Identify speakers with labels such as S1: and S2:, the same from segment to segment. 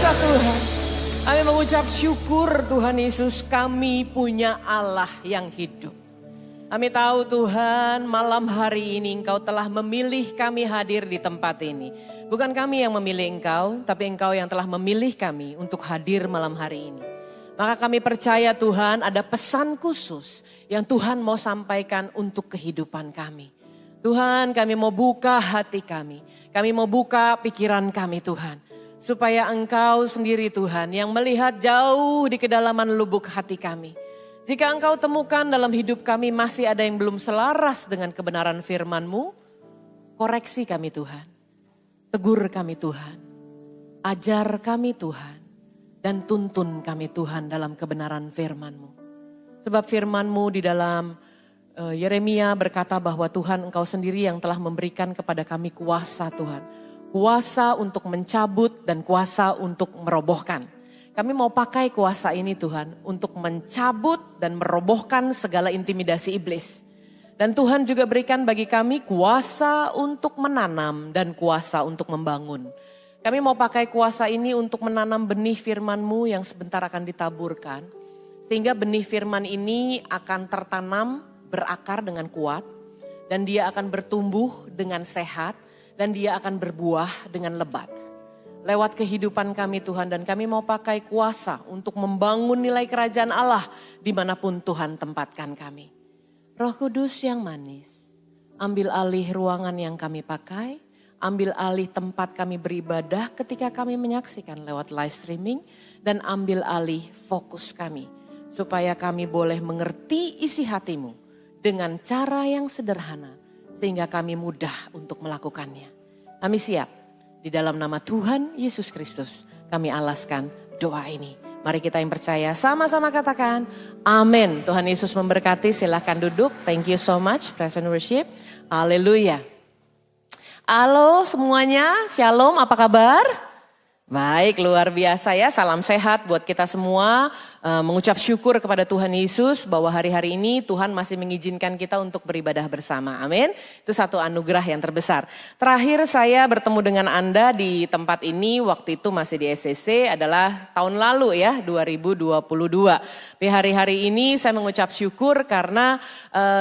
S1: kuasa Tuhan. Kami mengucap syukur Tuhan Yesus, kami punya Allah yang hidup. Kami tahu Tuhan, malam hari ini Engkau telah memilih kami hadir di tempat ini. Bukan kami yang memilih Engkau, tapi Engkau yang telah memilih kami untuk hadir malam hari ini. Maka kami percaya Tuhan ada pesan khusus yang Tuhan mau sampaikan untuk kehidupan kami. Tuhan, kami mau buka hati kami. Kami mau buka pikiran kami Tuhan. Supaya Engkau sendiri Tuhan yang melihat jauh di kedalaman lubuk hati kami. Jika Engkau temukan dalam hidup kami masih ada yang belum selaras dengan kebenaran firman-Mu, koreksi kami Tuhan. Tegur kami Tuhan. Ajar kami Tuhan. Dan tuntun kami Tuhan dalam kebenaran firman-Mu. Sebab firman-Mu di dalam Yeremia berkata bahwa Tuhan Engkau sendiri yang telah memberikan kepada kami kuasa Tuhan. Kuasa untuk mencabut dan kuasa untuk merobohkan. Kami mau pakai kuasa ini Tuhan untuk mencabut dan merobohkan segala intimidasi iblis. Dan Tuhan juga berikan bagi kami kuasa untuk menanam dan kuasa untuk membangun. Kami mau pakai kuasa ini untuk menanam benih firman-Mu yang sebentar akan ditaburkan. Sehingga benih firman ini akan tertanam, berakar dengan kuat. Dan dia akan bertumbuh dengan sehat. Dan dia akan berbuah dengan lebat. Lewat kehidupan kami Tuhan, dan kami mau pakai kuasa untuk membangun nilai kerajaan Allah dimanapun Tuhan tempatkan kami. Roh Kudus yang manis, ambil alih ruangan yang kami pakai, ambil alih tempat kami beribadah ketika kami menyaksikan lewat live streaming, dan ambil alih fokus kami, supaya kami boleh mengerti isi hati-Mu dengan cara yang sederhana, sehingga kami mudah untuk melakukannya. Kami siap. Di dalam nama Tuhan Yesus Kristus kami alaskan doa ini. Mari kita yang percaya sama-sama katakan amin. Tuhan Yesus memberkati, silahkan duduk. Thank you so much, praise and worship. Haleluya. Halo semuanya, shalom, apa kabar? Baik, luar biasa ya, salam sehat buat kita semua. Mengucap syukur kepada Tuhan Yesus bahwa hari-hari ini Tuhan masih mengizinkan kita untuk beribadah bersama. Amin. Itu satu anugerah yang terbesar. Terakhir saya bertemu dengan Anda di tempat ini waktu itu masih di SCC adalah tahun lalu ya, 2022. Di hari-hari ini saya mengucap syukur karena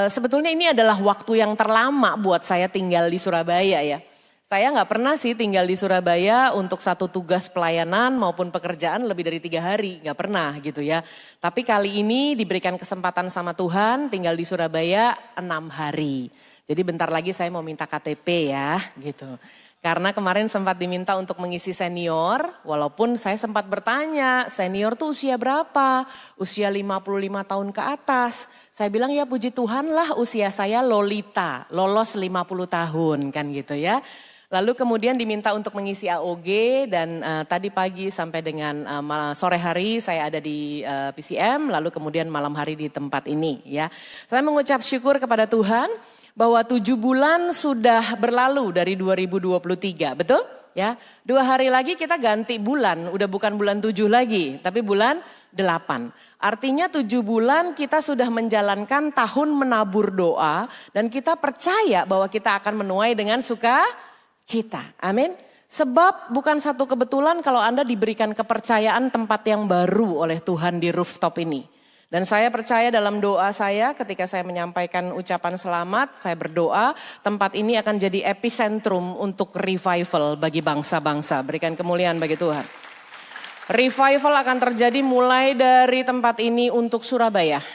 S1: sebetulnya ini adalah waktu yang terlama buat saya tinggal di Surabaya ya. Saya nggak pernah sih tinggal di Surabaya untuk satu tugas pelayanan maupun pekerjaan lebih dari 3 hari. Nggak pernah gitu ya. Tapi kali ini diberikan kesempatan sama Tuhan tinggal di Surabaya 6 hari. Jadi bentar lagi saya mau minta KTP ya gitu. Karena kemarin sempat diminta untuk mengisi senior. Walaupun saya sempat bertanya senior tuh usia berapa? Usia 55 tahun ke atas. Saya bilang ya puji Tuhan lah usia saya Lolita. Lolos 50 tahun kan gitu ya. Lalu kemudian diminta untuk mengisi AOG dan tadi pagi sampai dengan sore hari saya ada di PCM, lalu kemudian malam hari di tempat ini ya. Saya mengucap syukur kepada Tuhan bahwa 7 bulan sudah berlalu dari 2023, betul? Ya, 2 hari lagi kita ganti bulan, udah bukan bulan 7 lagi, tapi bulan 8. Artinya 7 bulan kita sudah menjalankan tahun menabur doa dan kita percaya bahwa kita akan menuai dengan sukacita. Amin. Sebab bukan satu kebetulan kalau Anda diberikan kepercayaan tempat yang baru oleh Tuhan di rooftop ini. Dan saya percaya dalam doa saya ketika saya menyampaikan ucapan selamat, saya berdoa tempat ini akan jadi epicentrum untuk revival bagi bangsa-bangsa. Berikan kemuliaan bagi Tuhan. Revival akan terjadi mulai dari tempat ini untuk Surabaya,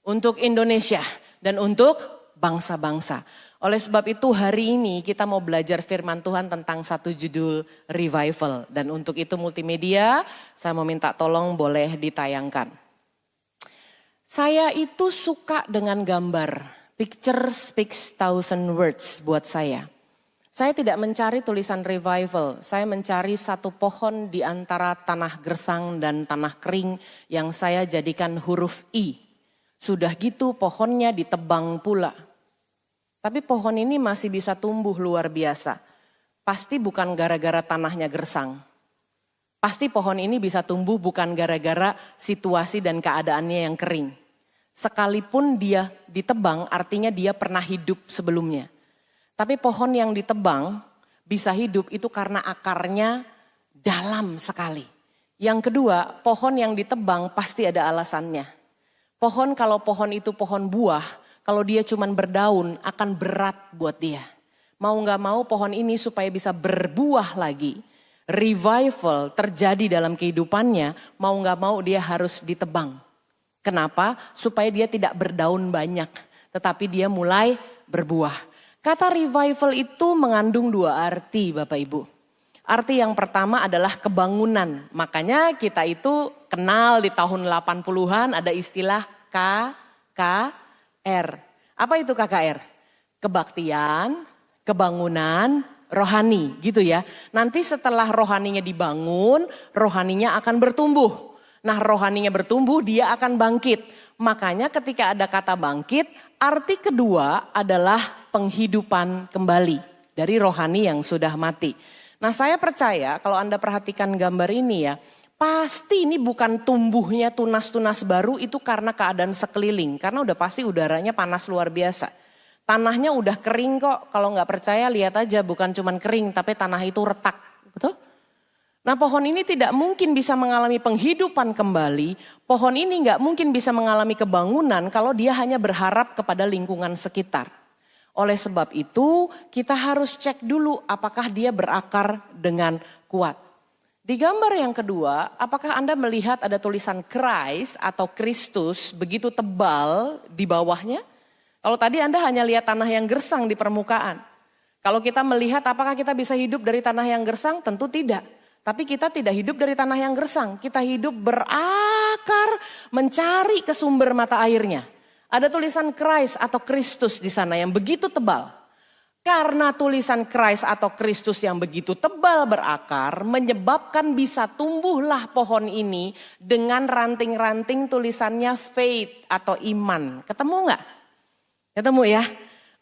S1: untuk Indonesia, dan untuk bangsa-bangsa. Oleh sebab itu hari ini kita mau belajar firman Tuhan tentang satu judul revival. Dan untuk itu multimedia saya mau minta tolong boleh ditayangkan. Saya itu suka dengan gambar. Picture speaks 1,000 words buat saya. Saya tidak mencari tulisan revival. Saya mencari satu pohon di antara tanah gersang dan tanah kering yang saya jadikan huruf I. Sudah gitu pohonnya ditebang pula. Tapi pohon ini masih bisa tumbuh luar biasa. Pasti bukan gara-gara tanahnya gersang. Pasti pohon ini bisa tumbuh bukan gara-gara situasi dan keadaannya yang kering. Sekalipun dia ditebang artinya dia pernah hidup sebelumnya. Tapi pohon yang ditebang bisa hidup itu karena akarnya dalam sekali. Yang kedua, pohon yang ditebang pasti ada alasannya. Kalau pohon itu pohon buah, kalau dia cuman berdaun akan berat buat dia. Mau gak mau pohon ini supaya bisa berbuah lagi, revival terjadi dalam kehidupannya, mau gak mau dia harus ditebang. Kenapa? Supaya dia tidak berdaun banyak, tetapi dia mulai berbuah. Kata revival itu mengandung dua arti Bapak Ibu. Arti yang pertama adalah kebangunan. Makanya kita itu kenal di tahun 80-an ada istilah KKR. Apa itu KKR? Kebaktian, kebangunan, rohani gitu ya. Nanti setelah rohaninya dibangun, rohaninya akan bertumbuh. Nah rohaninya bertumbuh, dia akan bangkit. Makanya ketika ada kata bangkit, arti kedua adalah penghidupan kembali dari rohani yang sudah mati. Nah saya percaya kalau Anda perhatikan gambar ini ya, pasti ini bukan tumbuhnya tunas-tunas baru itu karena keadaan sekeliling. Karena udah pasti udaranya panas luar biasa. Tanahnya udah kering kok, kalau nggak percaya lihat aja bukan cuman kering tapi tanah itu retak, betul? Nah pohon ini tidak mungkin bisa mengalami penghidupan kembali, pohon ini nggak mungkin bisa mengalami kebangunan kalau dia hanya berharap kepada lingkungan sekitar. Oleh sebab itu kita harus cek dulu apakah dia berakar dengan kuat. Di gambar yang kedua, apakah Anda melihat ada tulisan Christ atau Kristus begitu tebal di bawahnya? Kalau tadi Anda hanya lihat tanah yang gersang di permukaan. Kalau kita melihat apakah kita bisa hidup dari tanah yang gersang? Tentu tidak. Tapi kita tidak hidup dari tanah yang gersang. Kita hidup berakar mencari ke sumber mata airnya. Ada tulisan Christ atau Kristus di sana yang begitu tebal. Karena tulisan Christ atau Kristus yang begitu tebal berakar menyebabkan bisa tumbuhlah pohon ini dengan ranting-ranting tulisannya faith atau iman. Ketemu nggak? Ketemu ya?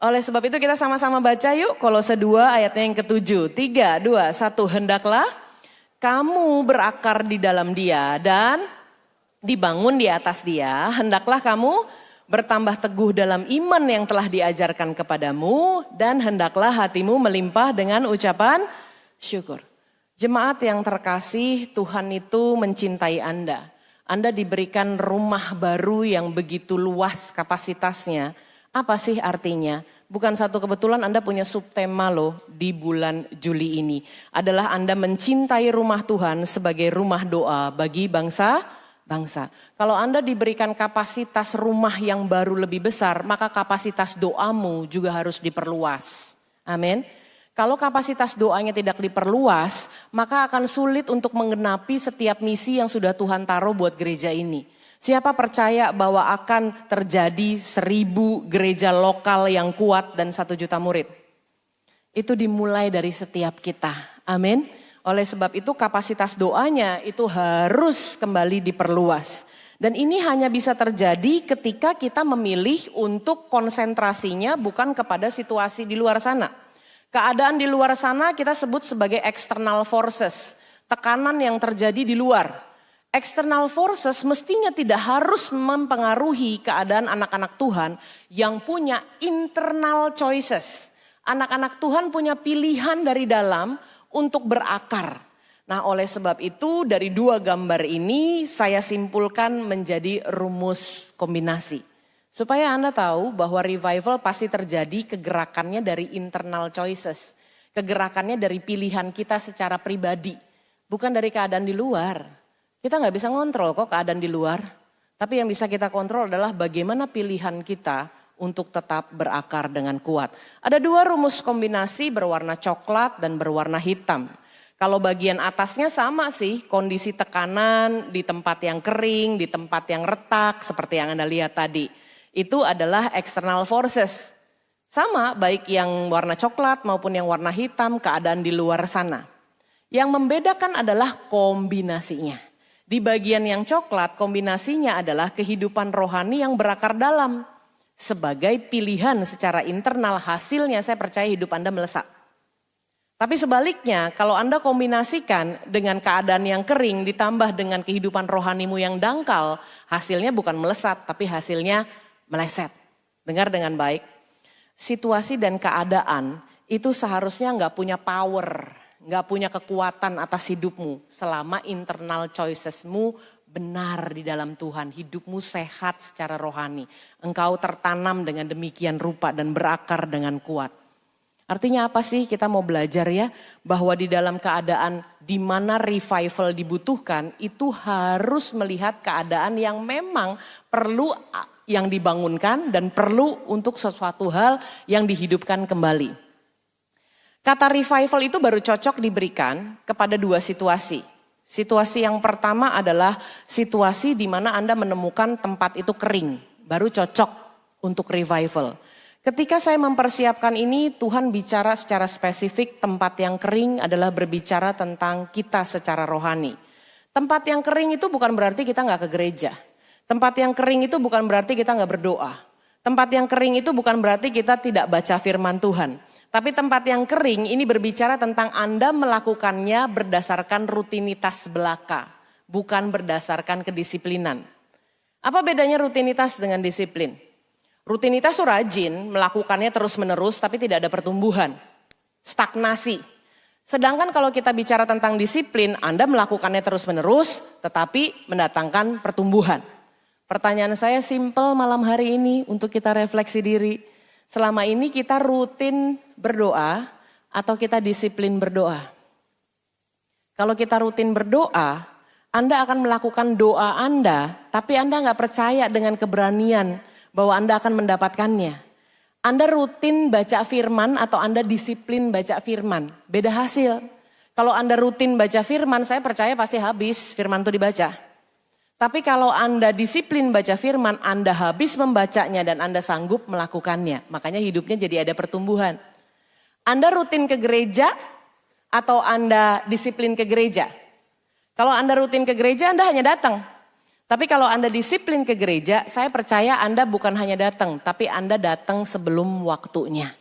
S1: Oleh sebab itu kita sama-sama baca yuk Kolose 2 ayatnya yang ke-7. 3, 2, 1. Hendaklah kamu berakar di dalam dia dan dibangun di atas dia. Hendaklah kamu bertambah teguh dalam iman yang telah diajarkan kepadamu dan hendaklah hatimu melimpah dengan ucapan syukur. Jemaat yang terkasih, Tuhan itu mencintai Anda. Anda diberikan rumah baru yang begitu luas kapasitasnya. Apa sih artinya? Bukan satu kebetulan Anda punya subtema loh di bulan Juli ini. Adalah Anda mencintai rumah Tuhan sebagai rumah doa bagi bangsa. Kalau Anda diberikan kapasitas rumah yang baru lebih besar, maka kapasitas doamu juga harus diperluas. Amin. Kalau kapasitas doanya tidak diperluas, maka akan sulit untuk menggenapi setiap misi yang sudah Tuhan taruh buat gereja ini. Siapa percaya bahwa akan terjadi 1000 gereja lokal yang kuat dan 1 juta murid? Itu dimulai dari setiap kita. Amin. Oleh sebab itu kapasitas doanya itu harus kembali diperluas. Dan ini hanya bisa terjadi ketika kita memilih untuk konsentrasinya bukan kepada situasi di luar sana. Keadaan di luar sana kita sebut sebagai external forces. Tekanan yang terjadi di luar. External forces mestinya tidak harus mempengaruhi keadaan anak-anak Tuhan yang punya internal choices. Anak-anak Tuhan punya pilihan dari dalam untuk berakar. Nah oleh sebab itu dari 2 gambar ini saya simpulkan menjadi rumus kombinasi. Supaya Anda tahu bahwa revival pasti terjadi kegerakannya dari internal choices. Kegerakannya dari pilihan kita secara pribadi. Bukan dari keadaan di luar. Kita gak bisa ngontrol kok keadaan di luar. Tapi yang bisa kita kontrol adalah bagaimana pilihan kita untuk tetap berakar dengan kuat. Ada 2 rumus kombinasi berwarna coklat dan berwarna hitam. Kalau bagian atasnya sama sih, kondisi tekanan di tempat yang kering, di tempat yang retak seperti yang Anda lihat tadi. Itu adalah external forces. Sama baik yang warna coklat maupun yang warna hitam keadaan di luar sana. Yang membedakan adalah kombinasinya. Di bagian yang coklat kombinasinya adalah kehidupan rohani yang berakar dalam. Sebagai pilihan secara internal hasilnya saya percaya hidup Anda melesat. Tapi sebaliknya kalau Anda kombinasikan dengan keadaan yang kering ditambah dengan kehidupan rohanimu yang dangkal, hasilnya bukan melesat tapi hasilnya meleset. Dengar dengan baik, situasi dan keadaan itu seharusnya nggak punya power, nggak punya kekuatan atas hidupmu selama internal choicesmu benar di dalam Tuhan. Hidupmu sehat secara rohani. Engkau tertanam dengan demikian rupa dan berakar dengan kuat. Artinya apa sih? Kita mau belajar ya bahwa di dalam keadaan di mana revival dibutuhkan itu harus melihat keadaan yang memang perlu yang dibangunkan dan perlu untuk sesuatu hal yang dihidupkan kembali. Kata revival itu baru cocok diberikan kepada dua situasi. Situasi yang pertama adalah situasi di mana Anda menemukan tempat itu kering, baru cocok untuk revival. Ketika saya mempersiapkan ini, Tuhan bicara secara spesifik tempat yang kering adalah berbicara tentang kita secara rohani. Tempat yang kering itu bukan berarti kita nggak ke gereja. Tempat yang kering itu bukan berarti kita nggak berdoa. Tempat yang kering itu bukan berarti kita tidak baca firman Tuhan. Tapi tempat yang kering ini berbicara tentang Anda melakukannya berdasarkan rutinitas belaka, bukan berdasarkan kedisiplinan. Apa bedanya rutinitas dengan disiplin? Rutinitas itu rajin, melakukannya terus-menerus tapi tidak ada pertumbuhan, stagnasi. Sedangkan kalau kita bicara tentang disiplin, Anda melakukannya terus-menerus tetapi mendatangkan pertumbuhan. Pertanyaan saya simpel malam hari ini untuk kita refleksi diri. Selama ini kita rutin berdoa atau kita disiplin berdoa? Kalau kita rutin berdoa, Anda akan melakukan doa Anda, tapi Anda nggak percaya dengan keberanian bahwa Anda akan mendapatkannya. Anda rutin baca firman atau Anda disiplin baca firman, beda hasil. Kalau Anda rutin baca firman, saya percaya pasti habis firman itu dibaca. Tapi kalau Anda disiplin baca firman, Anda habis membacanya dan Anda sanggup melakukannya. Makanya hidupnya jadi ada pertumbuhan. Anda rutin ke gereja atau Anda disiplin ke gereja? Kalau Anda rutin ke gereja, Anda hanya datang. Tapi kalau Anda disiplin ke gereja, saya percaya Anda bukan hanya datang, tapi Anda datang sebelum waktunya.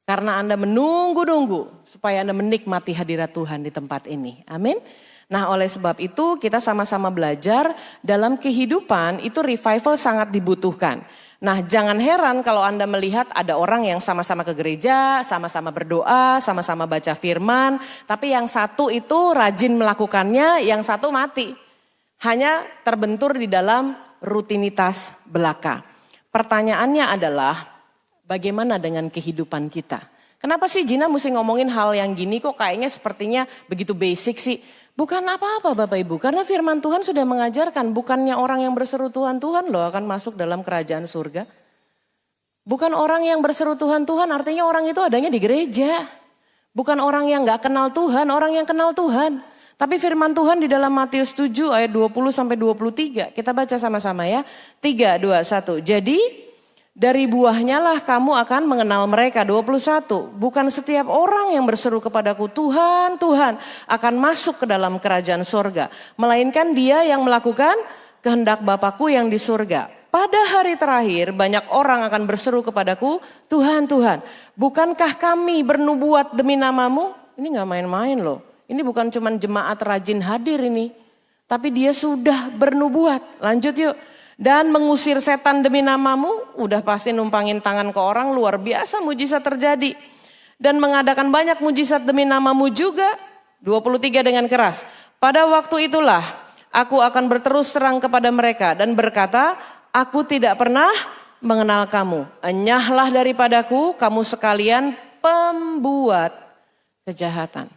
S1: Karena Anda menunggu-nunggu supaya Anda menikmati hadirat Tuhan di tempat ini. Amin. Nah, oleh sebab itu kita sama-sama belajar dalam kehidupan itu revival sangat dibutuhkan. Nah, jangan heran kalau Anda melihat ada orang yang sama-sama ke gereja, sama-sama berdoa, sama-sama baca firman, tapi yang satu itu rajin melakukannya, yang satu mati. Hanya terbentur di dalam rutinitas belaka. Pertanyaannya adalah bagaimana dengan kehidupan kita? Kenapa sih Gina mesti ngomongin hal yang gini kok kayaknya sepertinya begitu basic sih? Bukan apa-apa Bapak Ibu, karena firman Tuhan sudah mengajarkan bukannya orang yang berseru Tuhan, Tuhan loh akan masuk dalam kerajaan surga. Bukan orang yang berseru Tuhan, Tuhan artinya orang itu adanya di gereja. Bukan orang yang gak kenal Tuhan, orang yang kenal Tuhan. Tapi firman Tuhan di dalam Matius 7 ayat 20 sampai 23, kita baca sama-sama ya. 3, 2, 1, jadi dari buahnya lah kamu akan mengenal mereka. 21, bukan setiap orang yang berseru kepadaku Tuhan, Tuhan akan masuk ke dalam kerajaan surga. Melainkan dia yang melakukan kehendak Bapakku yang di surga. Pada hari terakhir banyak orang akan berseru kepadaku Tuhan, Tuhan bukankah kami bernubuat demi namamu? Ini gak main-main loh. Ini bukan cuma jemaat rajin hadir ini. Tapi dia sudah bernubuat. Lanjut yuk. Dan mengusir setan demi namamu, udah pasti numpangin tangan ke orang, luar biasa mujizat terjadi. Dan mengadakan banyak mujizat demi namamu juga, 23 dengan keras. Pada waktu itulah aku akan berterus terang kepada mereka dan berkata, aku tidak pernah mengenal kamu. Enyahlah daripadaku, kamu sekalian pembuat kejahatan.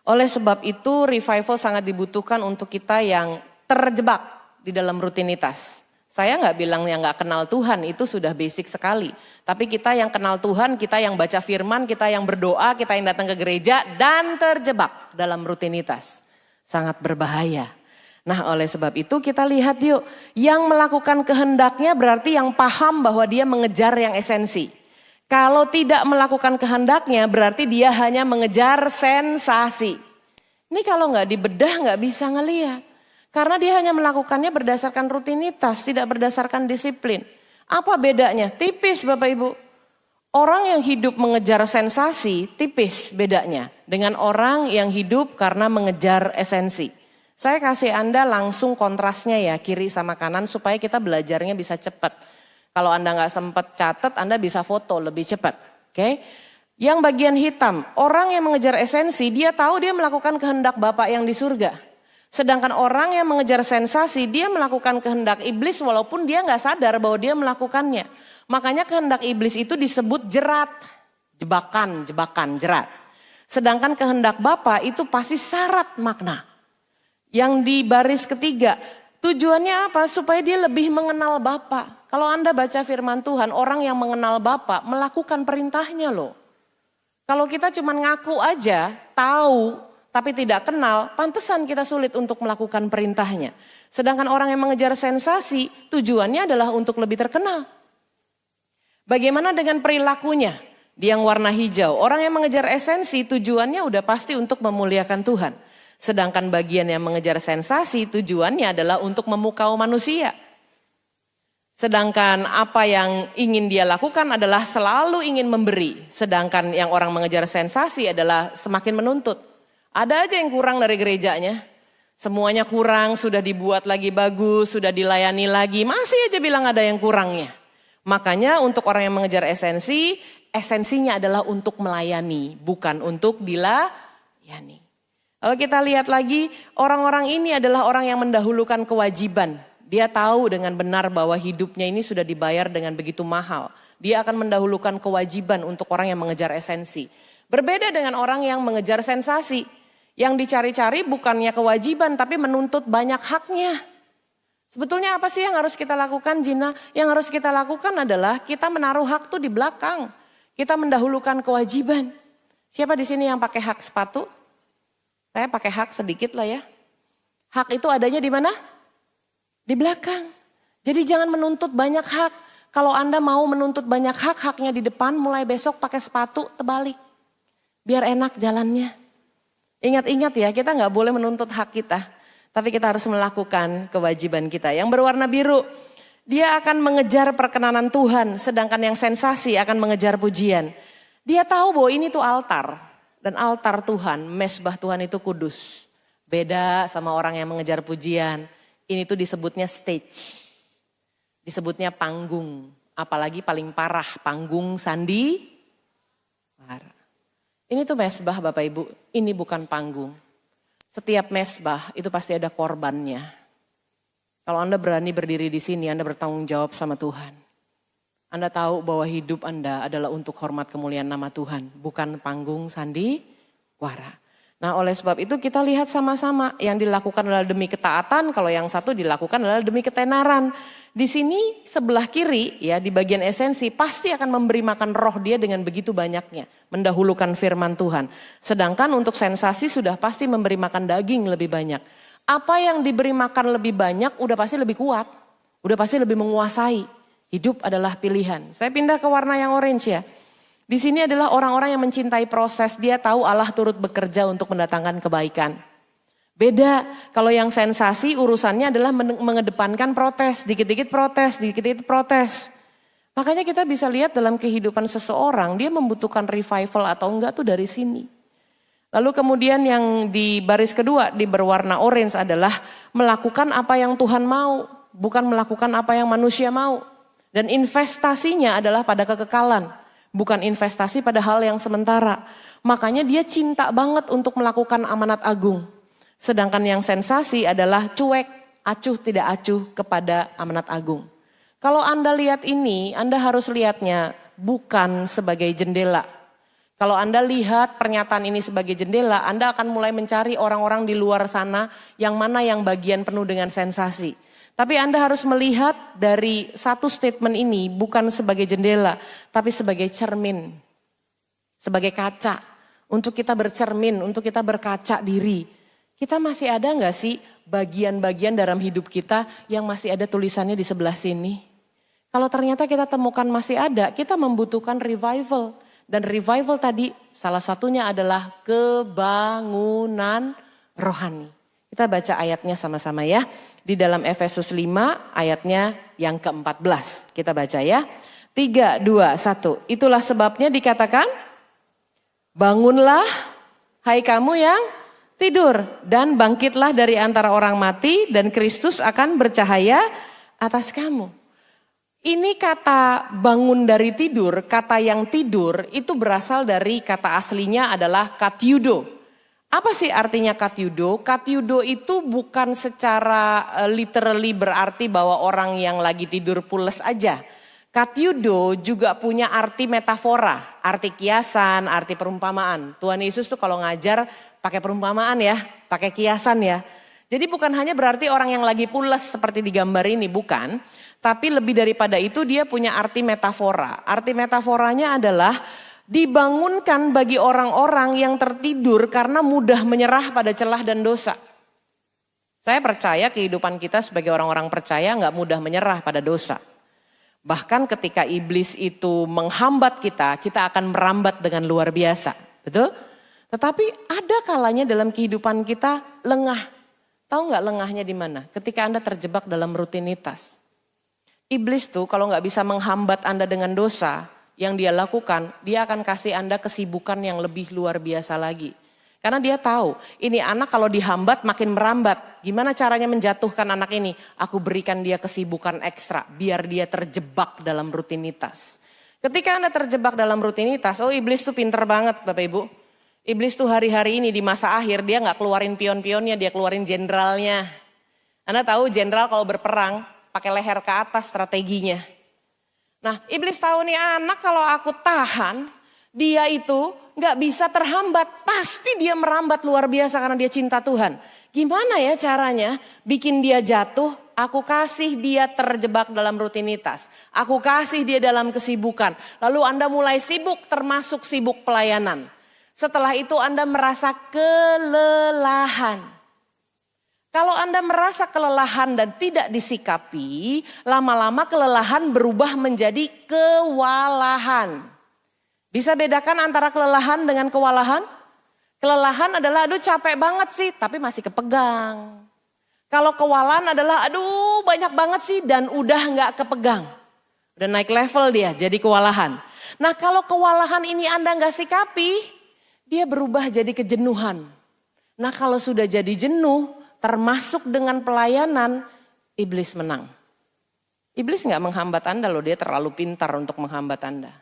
S1: Oleh sebab itu revival sangat dibutuhkan untuk kita yang terjebak di dalam rutinitas. Saya nggak bilang yang nggak kenal Tuhan, itu sudah basic sekali. Tapi kita yang kenal Tuhan, kita yang baca firman, kita yang berdoa, kita yang datang ke gereja dan terjebak dalam rutinitas. Sangat berbahaya. Nah oleh sebab itu kita lihat yuk, yang melakukan kehendaknya berarti yang paham bahwa dia mengejar yang esensi. Kalau tidak melakukan kehendaknya berarti dia hanya mengejar sensasi. Ini kalau nggak dibedah nggak bisa ngelihat. Karena dia hanya melakukannya berdasarkan rutinitas, tidak berdasarkan disiplin. Apa bedanya? Tipis Bapak Ibu. Orang yang hidup mengejar sensasi tipis bedanya dengan orang yang hidup karena mengejar esensi. Saya kasih Anda langsung kontrasnya ya, kiri sama kanan supaya kita belajarnya bisa cepat. Kalau Anda nggak sempat catat, Anda bisa foto lebih cepat. Oke? Yang bagian hitam, orang yang mengejar esensi, dia tahu dia melakukan kehendak Bapa yang di surga. Sedangkan orang yang mengejar sensasi, dia melakukan kehendak iblis walaupun dia nggak sadar bahwa dia melakukannya. Makanya kehendak iblis itu disebut jerat, jebakan, jerat. Sedangkan kehendak Bapa itu pasti syarat makna. Yang di baris ketiga, tujuannya apa? Supaya dia lebih mengenal Bapa. Kalau Anda baca firman Tuhan, orang yang mengenal Bapa melakukan perintahnya loh. Kalau kita cuma ngaku aja, tahu, tapi tidak kenal, pantesan kita sulit untuk melakukan perintahnya. Sedangkan orang yang mengejar sensasi, tujuannya adalah untuk lebih terkenal. Bagaimana dengan perilakunya? Dia yang warna hijau, orang yang mengejar esensi, tujuannya udah pasti untuk memuliakan Tuhan. Sedangkan bagian yang mengejar sensasi, tujuannya adalah untuk memukau manusia. Sedangkan apa yang ingin dia lakukan adalah selalu ingin memberi. Sedangkan yang orang mengejar sensasi adalah semakin menuntut. Ada aja yang kurang dari gerejanya. Semuanya kurang, sudah dibuat lagi bagus, sudah dilayani lagi. Masih aja bilang ada yang kurangnya. Makanya untuk orang yang mengejar esensi, esensinya adalah untuk melayani, bukan untuk dilayani. Kalau kita lihat lagi, orang-orang ini adalah orang yang mendahulukan kewajiban. Dia tahu dengan benar bahwa hidupnya ini sudah dibayar dengan begitu mahal. Dia akan mendahulukan kewajiban untuk orang yang mengejar esensi. Berbeda dengan orang yang mengejar sensasi. Yang dicari-cari bukannya kewajiban tapi menuntut banyak haknya. Sebetulnya apa sih yang harus kita lakukan, Gina? Yang harus kita lakukan adalah kita menaruh hak tuh di belakang. Kita mendahulukan kewajiban. Siapa di sini yang pakai hak sepatu? Saya pakai hak sedikit lah ya. Hak itu adanya di mana? Di belakang. Jadi jangan menuntut banyak hak. Kalau Anda mau menuntut banyak hak, haknya di depan, mulai besok pakai sepatu terbalik. Biar enak jalannya. Ingat-ingat ya, kita nggak boleh menuntut hak kita. Tapi kita harus melakukan kewajiban kita. Yang berwarna biru, dia akan mengejar perkenanan Tuhan. Sedangkan yang sensasi akan mengejar pujian. Dia tahu bahwa ini tuh altar. Dan altar Tuhan, mesbah Tuhan itu kudus. Beda sama orang yang mengejar pujian. Ini tuh disebutnya stage, disebutnya panggung, apalagi paling parah panggung sandiwara. Ini tuh mesbah Bapak Ibu, ini bukan panggung. Setiap mesbah itu pasti ada korbannya. Kalau Anda berani berdiri di sini, Anda bertanggung jawab sama Tuhan. Anda tahu bahwa hidup Anda adalah untuk hormat kemuliaan nama Tuhan, bukan panggung sandiwara. Nah oleh sebab itu kita lihat sama-sama yang dilakukan adalah demi ketaatan, kalau yang satu dilakukan adalah demi ketenaran. Di sini sebelah kiri ya di bagian esensi pasti akan memberi makan roh dia dengan begitu banyaknya. Mendahulukan firman Tuhan. Sedangkan untuk sensasi sudah pasti memberi makan daging lebih banyak. Apa yang diberi makan lebih banyak udah pasti lebih kuat. Udah pasti lebih menguasai. Hidup adalah pilihan. Saya pindah ke warna yang orange ya. Di sini adalah orang-orang yang mencintai proses, dia tahu Allah turut bekerja untuk mendatangkan kebaikan. Beda, kalau yang sensasi urusannya adalah mengedepankan protes, dikit-dikit protes, dikit-dikit protes. Makanya kita bisa lihat dalam kehidupan seseorang, dia membutuhkan revival atau enggak tuh dari sini. Lalu kemudian yang di baris kedua, di berwarna orange adalah melakukan apa yang Tuhan mau, bukan melakukan apa yang manusia mau. Dan investasinya adalah pada kekekalan. Bukan investasi pada hal yang sementara. Makanya dia cinta banget untuk melakukan amanat agung. Sedangkan yang sensasi adalah cuek, acuh tidak acuh kepada amanat agung. Kalau Anda lihat ini, Anda harus lihatnya bukan sebagai jendela. Kalau Anda lihat pernyataan ini sebagai jendela, Anda akan mulai mencari orang-orang di luar sana yang mana yang bagian penuh dengan sensasi. Tapi Anda harus melihat dari satu statement ini bukan sebagai jendela, tapi sebagai cermin, sebagai kaca. Untuk kita bercermin, untuk kita berkaca diri. Kita masih ada nggak sih bagian-bagian dalam hidup kita yang masih ada tulisannya di sebelah sini? Kalau ternyata kita temukan masih ada, kita membutuhkan revival. Dan revival tadi salah satunya adalah kebangunan rohani. Kita baca ayatnya sama-sama ya. Di dalam Efesus 5 ayatnya yang ke-14. Kita baca ya. 3, 2, 1. Itulah sebabnya dikatakan, bangunlah hai kamu yang tidur. Dan bangkitlah dari antara orang mati dan Kristus akan bercahaya atas kamu. Ini kata bangun dari tidur, kata yang tidur itu berasal dari kata aslinya adalah katiudo. Apa sih artinya katiudo? Katiudo itu bukan secara literally berarti bahwa orang yang lagi tidur pules aja. Katiudo juga punya arti metafora, arti kiasan, arti perumpamaan. Tuhan Yesus tuh kalau ngajar pakai perumpamaan ya, pakai kiasan ya. Jadi bukan hanya berarti orang yang lagi pules seperti di gambar ini, bukan. Tapi lebih daripada itu dia punya arti metafora. Arti metaforanya adalah dibangunkan bagi orang-orang yang tertidur karena mudah menyerah pada celah dan dosa. Saya percaya kehidupan kita sebagai orang-orang percaya nggak mudah menyerah pada dosa. Bahkan ketika iblis itu menghambat kita, kita akan merambat dengan luar biasa. Betul? Tetapi ada kalanya dalam kehidupan kita lengah. Tahu nggak lengahnya di mana? Ketika Anda terjebak dalam rutinitas. Iblis tuh kalau nggak bisa menghambat Anda dengan dosa yang dia lakukan, dia akan kasih Anda kesibukan yang lebih luar biasa lagi. Karena dia tahu, ini anak kalau dihambat makin merambat. Gimana caranya menjatuhkan anak ini? Aku berikan dia kesibukan ekstra, biar dia terjebak dalam rutinitas. Ketika Anda terjebak dalam rutinitas, oh iblis tuh pinter banget Bapak Ibu. Iblis tuh hari-hari ini di masa akhir dia nggak keluarin pion-pionnya, dia keluarin jenderalnya. Anda tahu jenderal kalau berperang pakai leher ke atas strateginya. Nah iblis tahu nih anak kalau aku tahan, dia itu gak bisa terhambat. Pasti dia merambat luar biasa karena dia cinta Tuhan. Gimana ya caranya bikin dia jatuh? Aku kasih dia terjebak dalam rutinitas. Aku kasih dia dalam kesibukan. Lalu Anda mulai sibuk termasuk sibuk pelayanan. Setelah itu Anda merasa kelelahan. Kalau Anda merasa kelelahan dan tidak disikapi, lama-lama kelelahan berubah menjadi kewalahan. Bisa bedakan antara kelelahan dengan kewalahan? Kelelahan adalah aduh capek banget sih tapi masih kepegang. Kalau kewalahan adalah aduh banyak banget sih dan udah gak kepegang. Udah naik level dia jadi kewalahan. Nah kalau kewalahan ini Anda gak sikapi, dia berubah jadi kejenuhan. Nah kalau sudah jadi jenuh, termasuk dengan pelayanan, iblis menang. Iblis gak menghambat Anda loh, dia terlalu pintar untuk menghambat Anda.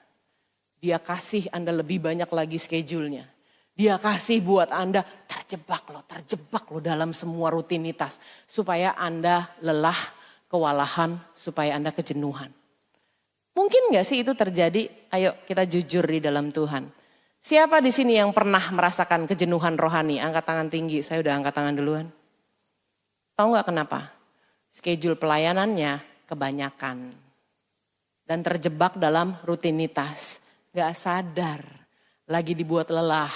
S1: Dia kasih Anda lebih banyak lagi schedule-nya. Dia kasih buat Anda terjebak loh dalam semua rutinitas. Supaya Anda lelah, kewalahan, supaya Anda kejenuhan. Mungkin gak sih itu terjadi? Ayo kita jujur di dalam Tuhan. Siapa di sini yang pernah merasakan kejenuhan rohani? Angkat tangan tinggi, saya udah angkat tangan duluan. Tahu gak kenapa? Schedule pelayanannya kebanyakan. Dan terjebak dalam rutinitas. Gak sadar lagi dibuat lelah.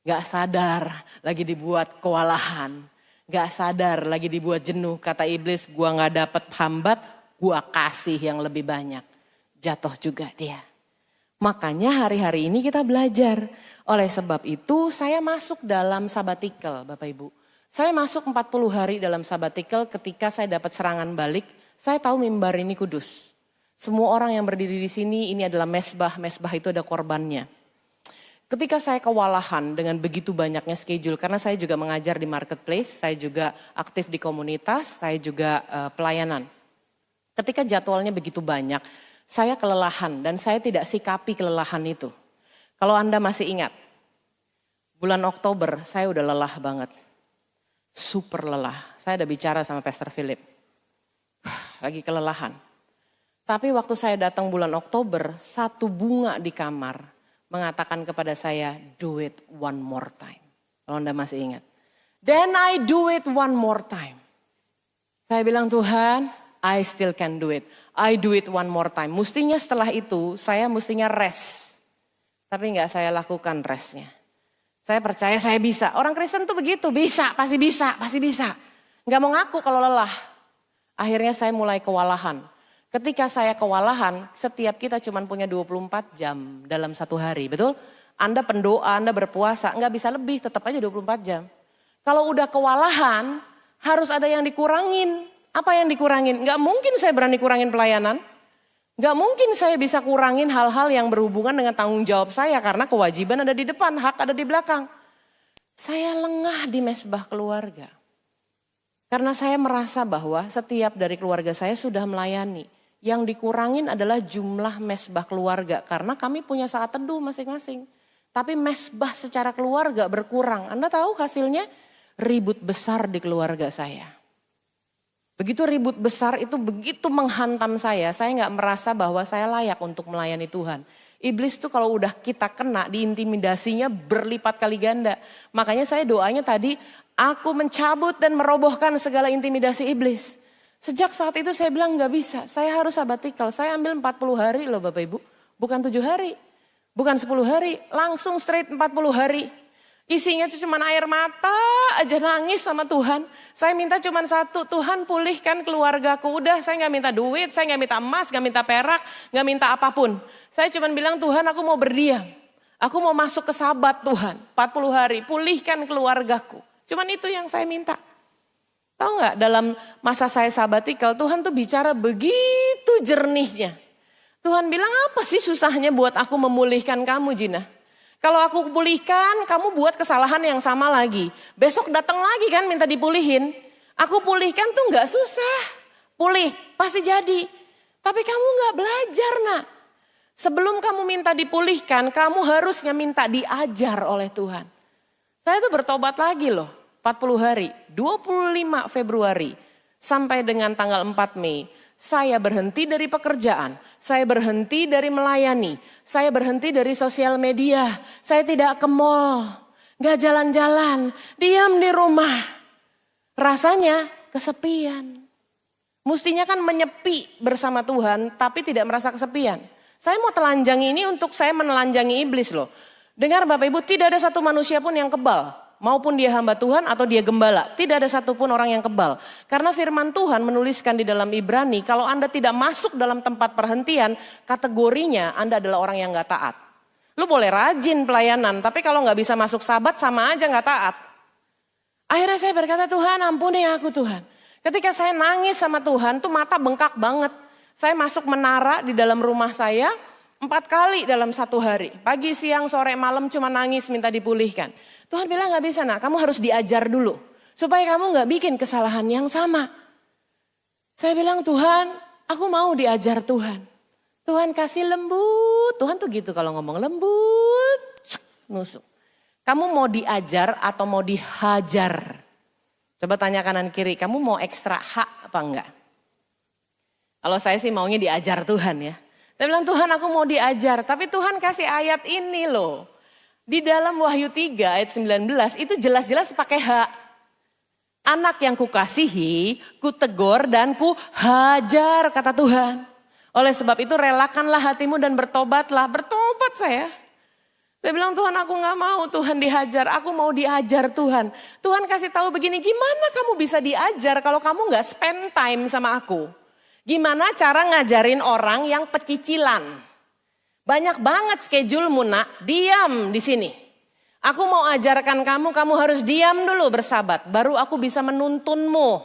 S1: Gak sadar lagi dibuat kewalahan. Gak sadar lagi dibuat jenuh. Kata iblis, gua gak dapat hambat, gua kasih yang lebih banyak. Jatuh juga dia. Makanya hari-hari ini kita belajar. Oleh sebab itu saya masuk dalam sabbatical Bapak Ibu. Saya masuk 40 hari dalam sabbatical ketika saya dapat serangan balik. Saya tahu mimbar ini kudus. Semua orang yang berdiri di sini ini adalah mesbah. Mesbah itu ada korbannya. Ketika saya kewalahan dengan begitu banyaknya schedule. Karena saya juga mengajar di marketplace. Saya juga aktif di komunitas. Saya juga pelayanan. Ketika jadwalnya begitu banyak. Saya kelelahan dan saya tidak sikapi kelelahan itu. Kalau Anda masih ingat. Bulan Oktober saya udah lelah banget. Super lelah. Saya udah bicara sama Pastor Philip. Lagi kelelahan. Tapi waktu saya datang bulan Oktober, satu bunga di kamar mengatakan kepada saya, do it one more time. Kalau Anda masih ingat. Then I do it one more time. Saya bilang Tuhan, I still can do it. I do it one more time. Mestinya setelah itu saya mestinya rest. Tapi enggak saya lakukan restnya. Saya percaya saya bisa. Orang Kristen tuh begitu, bisa, pasti bisa, pasti bisa. Enggak mau ngaku kalau lelah. Akhirnya saya mulai kewalahan. Ketika saya kewalahan, setiap kita cuma punya 24 jam dalam satu hari, betul? Anda pendoa, Anda berpuasa, enggak bisa lebih, tetap aja 24 jam. Kalau udah kewalahan, harus ada yang dikurangin. Apa yang dikurangin? Enggak mungkin saya berani kurangin pelayanan. Gak mungkin saya bisa kurangin hal-hal yang berhubungan dengan tanggung jawab saya karena kewajiban ada di depan, hak ada di belakang. Saya lengah di mesbah keluarga. Karena saya merasa bahwa setiap dari keluarga saya sudah melayani. Yang dikurangin adalah jumlah mesbah keluarga karena kami punya saat teduh masing-masing. Tapi mesbah secara keluarga berkurang. Anda tahu hasilnya? Ribut besar di keluarga saya. Begitu ribut besar itu begitu menghantam saya nggak merasa bahwa saya layak untuk melayani Tuhan. Iblis tuh kalau udah kita kena diintimidasinya berlipat kali ganda. Makanya saya doanya tadi, aku mencabut dan merobohkan segala intimidasi iblis. Sejak saat itu saya bilang nggak bisa, saya harus sabatikal. Saya ambil 40 hari loh Bapak Ibu, bukan 7 hari, bukan 10 hari, langsung straight 40 hari. Isinya cuma air mata aja nangis sama Tuhan. Saya minta cuma satu, Tuhan pulihkan keluargaku. Udah saya nggak minta duit, saya nggak minta emas, nggak minta perak, nggak minta apapun. Saya cuma bilang Tuhan aku mau berdiam. Aku mau masuk ke sabat Tuhan, 40 hari, pulihkan keluargaku. Cuman itu yang saya minta. Tahu nggak dalam masa saya sabatikal Tuhan tuh bicara begitu jernihnya. Tuhan bilang apa sih susahnya buat aku memulihkan kamu Gina? Kalau aku pulihkan kamu buat kesalahan yang sama lagi. Besok datang lagi kan minta dipulihin. Aku pulihkan tuh nggak susah. Pulih pasti jadi. Tapi kamu nggak belajar nak. Sebelum kamu minta dipulihkan kamu harusnya minta diajar oleh Tuhan. Saya tuh bertobat lagi loh. 40 hari, 25 Februari sampai dengan tanggal 4 Mei. Saya berhenti dari pekerjaan, saya berhenti dari melayani, saya berhenti dari sosial media. Saya tidak ke mall, gak jalan-jalan, diam di rumah. Rasanya kesepian. Mestinya kan menyepi bersama Tuhan tapi tidak merasa kesepian. Saya mau telanjangi ini untuk saya menelanjangi iblis loh. Dengar Bapak Ibu, tidak ada satu manusia pun yang kebal. Maupun dia hamba Tuhan atau dia gembala. Tidak ada satupun orang yang kebal. Karena firman Tuhan menuliskan di dalam Ibrani. Kalau Anda tidak masuk dalam tempat perhentian. Kategorinya Anda adalah orang yang gak taat. Lu boleh rajin pelayanan. Tapi kalau gak bisa masuk sabat sama aja gak taat. Akhirnya saya berkata Tuhan ampuni aku Tuhan. Ketika saya nangis sama Tuhan tuh mata bengkak banget. Saya masuk menara di dalam rumah saya. 4 kali dalam 1 hari. Pagi, siang, sore, malam cuma nangis minta dipulihkan. Tuhan bilang gak bisa nak, kamu harus diajar dulu. Supaya kamu gak bikin kesalahan yang sama. Saya bilang Tuhan, aku mau diajar Tuhan. Tuhan kasih lembut. Tuhan tuh gitu kalau ngomong lembut. Nusuk. Kamu mau diajar atau mau dihajar? Coba tanya kanan kiri, kamu mau ekstra hak apa enggak? Kalau saya sih maunya diajar Tuhan ya. Saya bilang Tuhan aku mau diajar, tapi Tuhan kasih ayat ini loh. Di dalam Wahyu 3 ayat 19 itu jelas-jelas pakai hak. Anak yang kukasihi, kutegur dan kuhajar kata Tuhan. Oleh sebab itu relakanlah hatimu dan bertobatlah. Bertobat saya. Saya bilang Tuhan aku gak mau Tuhan dihajar, aku mau diajar Tuhan. Tuhan kasih tahu begini, gimana kamu bisa diajar kalau kamu gak spend time sama aku? Gimana cara ngajarin orang yang pecicilan? Banyak banget schedule-mu nak, diam di sini. Aku mau ajarkan kamu, kamu harus diam dulu bersabat. Baru aku bisa menuntunmu.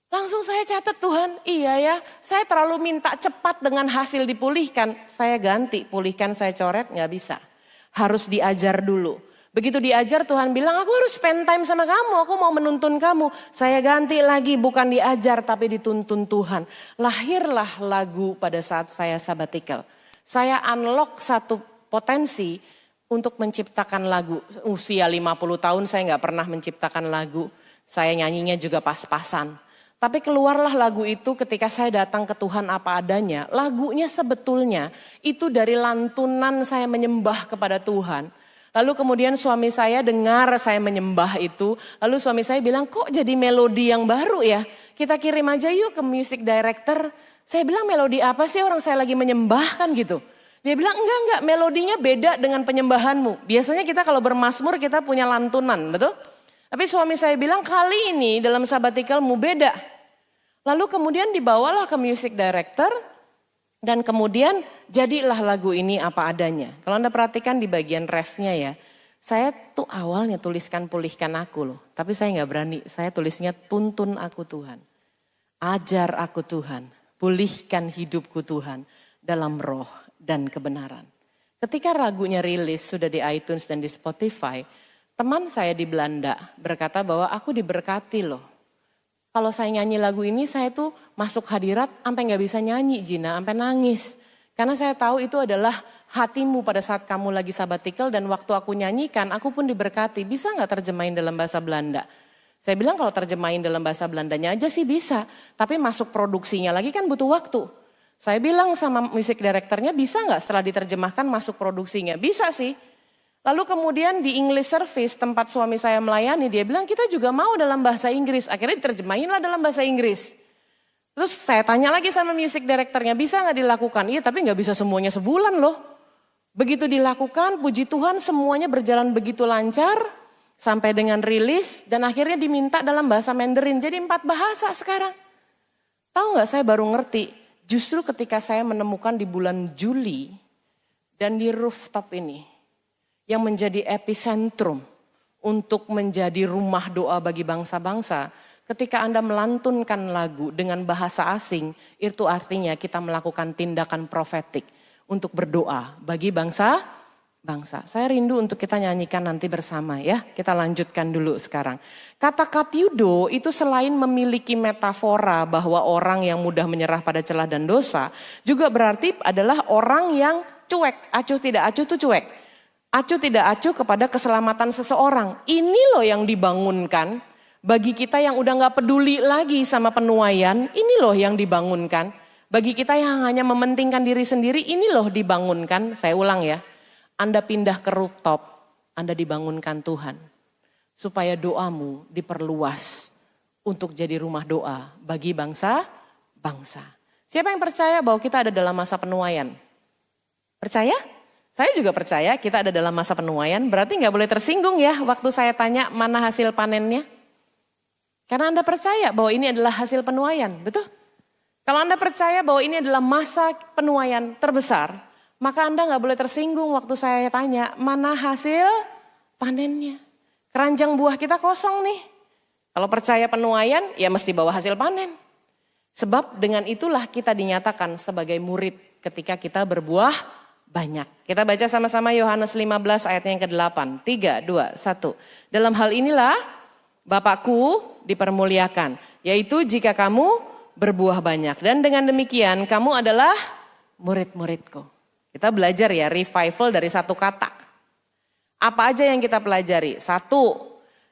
S1: Langsung saya catat Tuhan, iya ya. Saya terlalu minta cepat dengan hasil dipulihkan. Saya ganti, pulihkan saya coret gak bisa. Harus diajar dulu. Begitu diajar Tuhan bilang aku harus spend time sama kamu, aku mau menuntun kamu. Saya ganti lagi bukan diajar tapi dituntun Tuhan. Lahirlah lagu pada saat saya sabatikal. Saya unlock satu potensi untuk menciptakan lagu. Usia 50 tahun saya gak pernah menciptakan lagu. Saya nyanyinya juga pas-pasan. Tapi keluarlah lagu itu ketika saya datang ke Tuhan apa adanya. Lagunya sebetulnya itu dari lantunan saya menyembah kepada Tuhan. Lalu kemudian suami saya dengar saya menyembah itu. Lalu suami saya bilang kok jadi melodi yang baru ya. Kita kirim aja yuk ke music director. Saya bilang melodi apa sih orang saya lagi menyembah kan gitu. Dia bilang enggak melodinya beda dengan penyembahanmu. Biasanya kita kalau bermazmur kita punya lantunan betul. Tapi suami saya bilang kali ini dalam sabatikalmu beda. Lalu kemudian dibawalah ke music director. Dan kemudian jadilah lagu ini apa adanya. Kalau Anda perhatikan di bagian refnya ya. Saya tuh awalnya tuliskan pulihkan aku loh. Tapi saya gak berani. Saya tulisnya tuntun aku Tuhan. Ajar aku Tuhan. Pulihkan hidupku Tuhan. Dalam roh dan kebenaran. Ketika lagunya rilis sudah di iTunes dan di Spotify. Teman saya di Belanda berkata bahwa aku diberkati loh. Kalau saya nyanyi lagu ini, saya tuh masuk hadirat sampai gak bisa nyanyi, Gina, sampai nangis. Karena saya tahu itu adalah hatimu pada saat kamu lagi sabbatical, dan waktu aku nyanyikan, aku pun diberkati. Bisa gak terjemahin dalam bahasa Belanda? Saya bilang kalau terjemahin dalam bahasa Belandanya aja sih bisa, tapi masuk produksinya lagi kan butuh waktu. Saya bilang sama music directornya, bisa gak setelah diterjemahkan masuk produksinya? Bisa sih. Lalu kemudian di English service tempat suami saya melayani, dia bilang kita juga mau dalam bahasa Inggris. Akhirnya diterjemahinlah dalam bahasa Inggris. Terus saya tanya lagi sama music directornya, bisa gak dilakukan? Iya, tapi gak bisa semuanya sebulan loh. Begitu dilakukan, puji Tuhan semuanya berjalan begitu lancar. Sampai dengan rilis dan akhirnya diminta dalam bahasa Mandarin. Jadi 4 bahasa sekarang. Tahu gak, saya baru ngerti. Justru ketika saya menemukan di bulan Juli dan di rooftop ini, yang menjadi epicentrum untuk menjadi rumah doa bagi bangsa-bangsa. Ketika Anda melantunkan lagu dengan bahasa asing, itu artinya kita melakukan tindakan profetik untuk berdoa bagi bangsa-bangsa. Saya rindu untuk kita nyanyikan nanti bersama ya. Kita lanjutkan dulu sekarang. Kata katiudo itu selain memiliki metafora bahwa orang yang mudah menyerah pada celah dan dosa, juga berarti adalah orang yang cuek. Acuh tidak acuh itu cuek. Acuh tidak acuh kepada keselamatan seseorang. Ini loh yang dibangunkan. Bagi kita yang udah gak peduli lagi sama penuaian, ini loh yang dibangunkan. Bagi kita yang hanya mementingkan diri sendiri, ini loh dibangunkan. Saya ulang ya, Anda pindah ke rooftop, Anda dibangunkan Tuhan. Supaya doamu diperluas untuk jadi rumah doa bagi bangsa-bangsa. Siapa yang percaya bahwa kita ada dalam masa penuaian? Percaya? Saya juga percaya kita ada dalam masa penuaian, berarti gak boleh tersinggung ya waktu saya tanya mana hasil panennya. Karena Anda percaya bahwa ini adalah hasil penuaian, betul? Kalau Anda percaya bahwa ini adalah masa penuaian terbesar, maka Anda gak boleh tersinggung waktu saya tanya mana hasil panennya. Keranjang buah kita kosong nih. Kalau percaya penuaian ya mesti bawa hasil panen. Sebab dengan itulah kita dinyatakan sebagai murid ketika kita berbuah banyak. Kita baca sama-sama Yohanes 15 ayatnya yang ke-8. 3, 2, 1. Dalam hal inilah Bapakku dipermuliakan. Yaitu jika kamu berbuah banyak. Dan dengan demikian kamu adalah murid-muridku. Kita belajar ya revival dari satu kata. Apa aja yang kita pelajari? 1.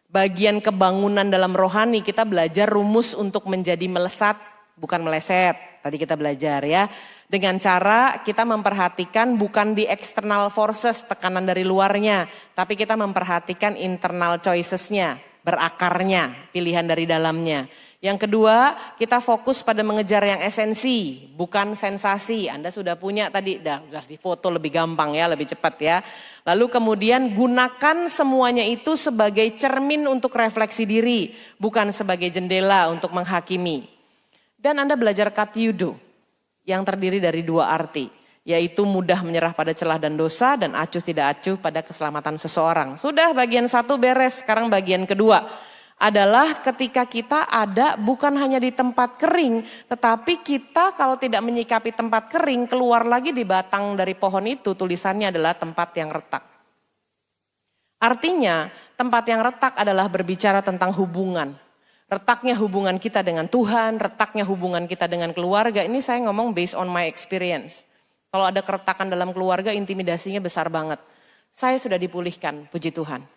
S1: Bagian kebangunan dalam rohani kita belajar rumus untuk menjadi melesat bukan meleset. Tadi kita belajar ya. Dengan cara kita memperhatikan bukan di external forces, tekanan dari luarnya. Tapi kita memperhatikan internal choicesnya, berakarnya, pilihan dari dalamnya. Yang kedua, kita fokus pada mengejar yang esensi, bukan sensasi. Anda sudah punya tadi, udah difoto lebih gampang ya, lebih cepat ya. Lalu kemudian gunakan semuanya itu sebagai cermin untuk refleksi diri, bukan sebagai jendela untuk menghakimi. Dan Anda belajar katiudo. Yang terdiri dari 2 arti, yaitu mudah menyerah pada celah dan dosa dan acuh tidak acuh pada keselamatan seseorang. Sudah bagian 1 beres, sekarang bagian kedua adalah ketika kita ada bukan hanya di tempat kering, tetapi kita kalau tidak menyikapi tempat kering, keluar lagi di batang dari pohon itu tulisannya adalah tempat yang retak. Artinya tempat yang retak adalah berbicara tentang hubungan. Retaknya hubungan kita dengan Tuhan, retaknya hubungan kita dengan keluarga. Ini saya ngomong based on my experience. Kalau ada keretakan dalam keluarga, intimidasinya besar banget. Saya sudah dipulihkan, puji Tuhan.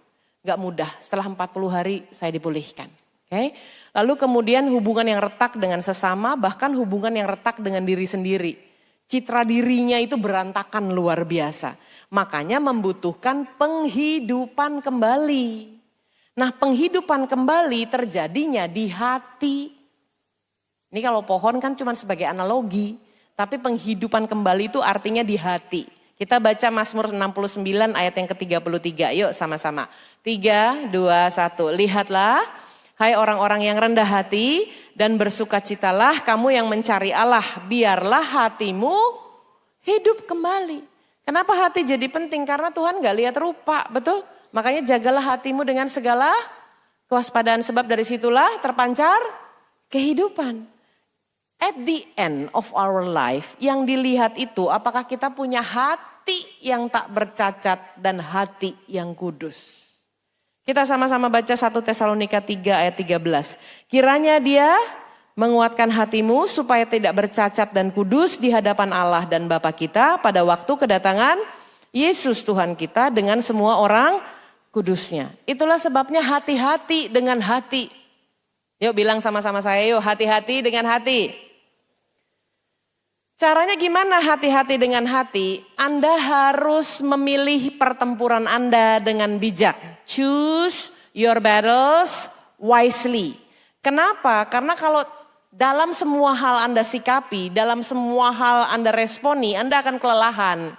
S1: Gak mudah, setelah 40 hari saya dipulihkan. Okay? Lalu kemudian hubungan yang retak dengan sesama, bahkan hubungan yang retak dengan diri sendiri. Citra dirinya itu berantakan luar biasa. Makanya membutuhkan penghidupan kembali. Nah, penghidupan kembali terjadinya di hati. Ini kalau pohon kan cuma sebagai analogi, tapi penghidupan kembali itu artinya di hati. Kita baca Mazmur 69 ayat yang ke-33. Yuk sama-sama. 3, 2, 1. Lihatlah, hai orang-orang yang rendah hati dan bersukacitalah kamu yang mencari Allah. Biarlah hatimu hidup kembali. Kenapa hati jadi penting? Karena Tuhan gak lihat rupa, betul? Makanya jagalah hatimu dengan segala kewaspadaan sebab dari situlah terpancar kehidupan. At the end of our life yang dilihat itu apakah kita punya hati yang tak bercacat dan hati yang kudus. Kita sama-sama baca 1 Tesalonika 3 ayat 13. Kiranya dia menguatkan hatimu supaya tidak bercacat dan kudus di hadapan Allah dan Bapa kita pada waktu kedatangan Yesus Tuhan kita dengan semua orang kudusnya. Itulah sebabnya hati-hati dengan hati. Yuk bilang sama-sama saya, yuk hati-hati dengan hati. Caranya gimana hati-hati dengan hati? Anda harus memilih pertempuran Anda dengan bijak. Choose your battles wisely. Kenapa? Karena kalau dalam semua hal Anda sikapi, dalam semua hal Anda responi, Anda akan kelelahan.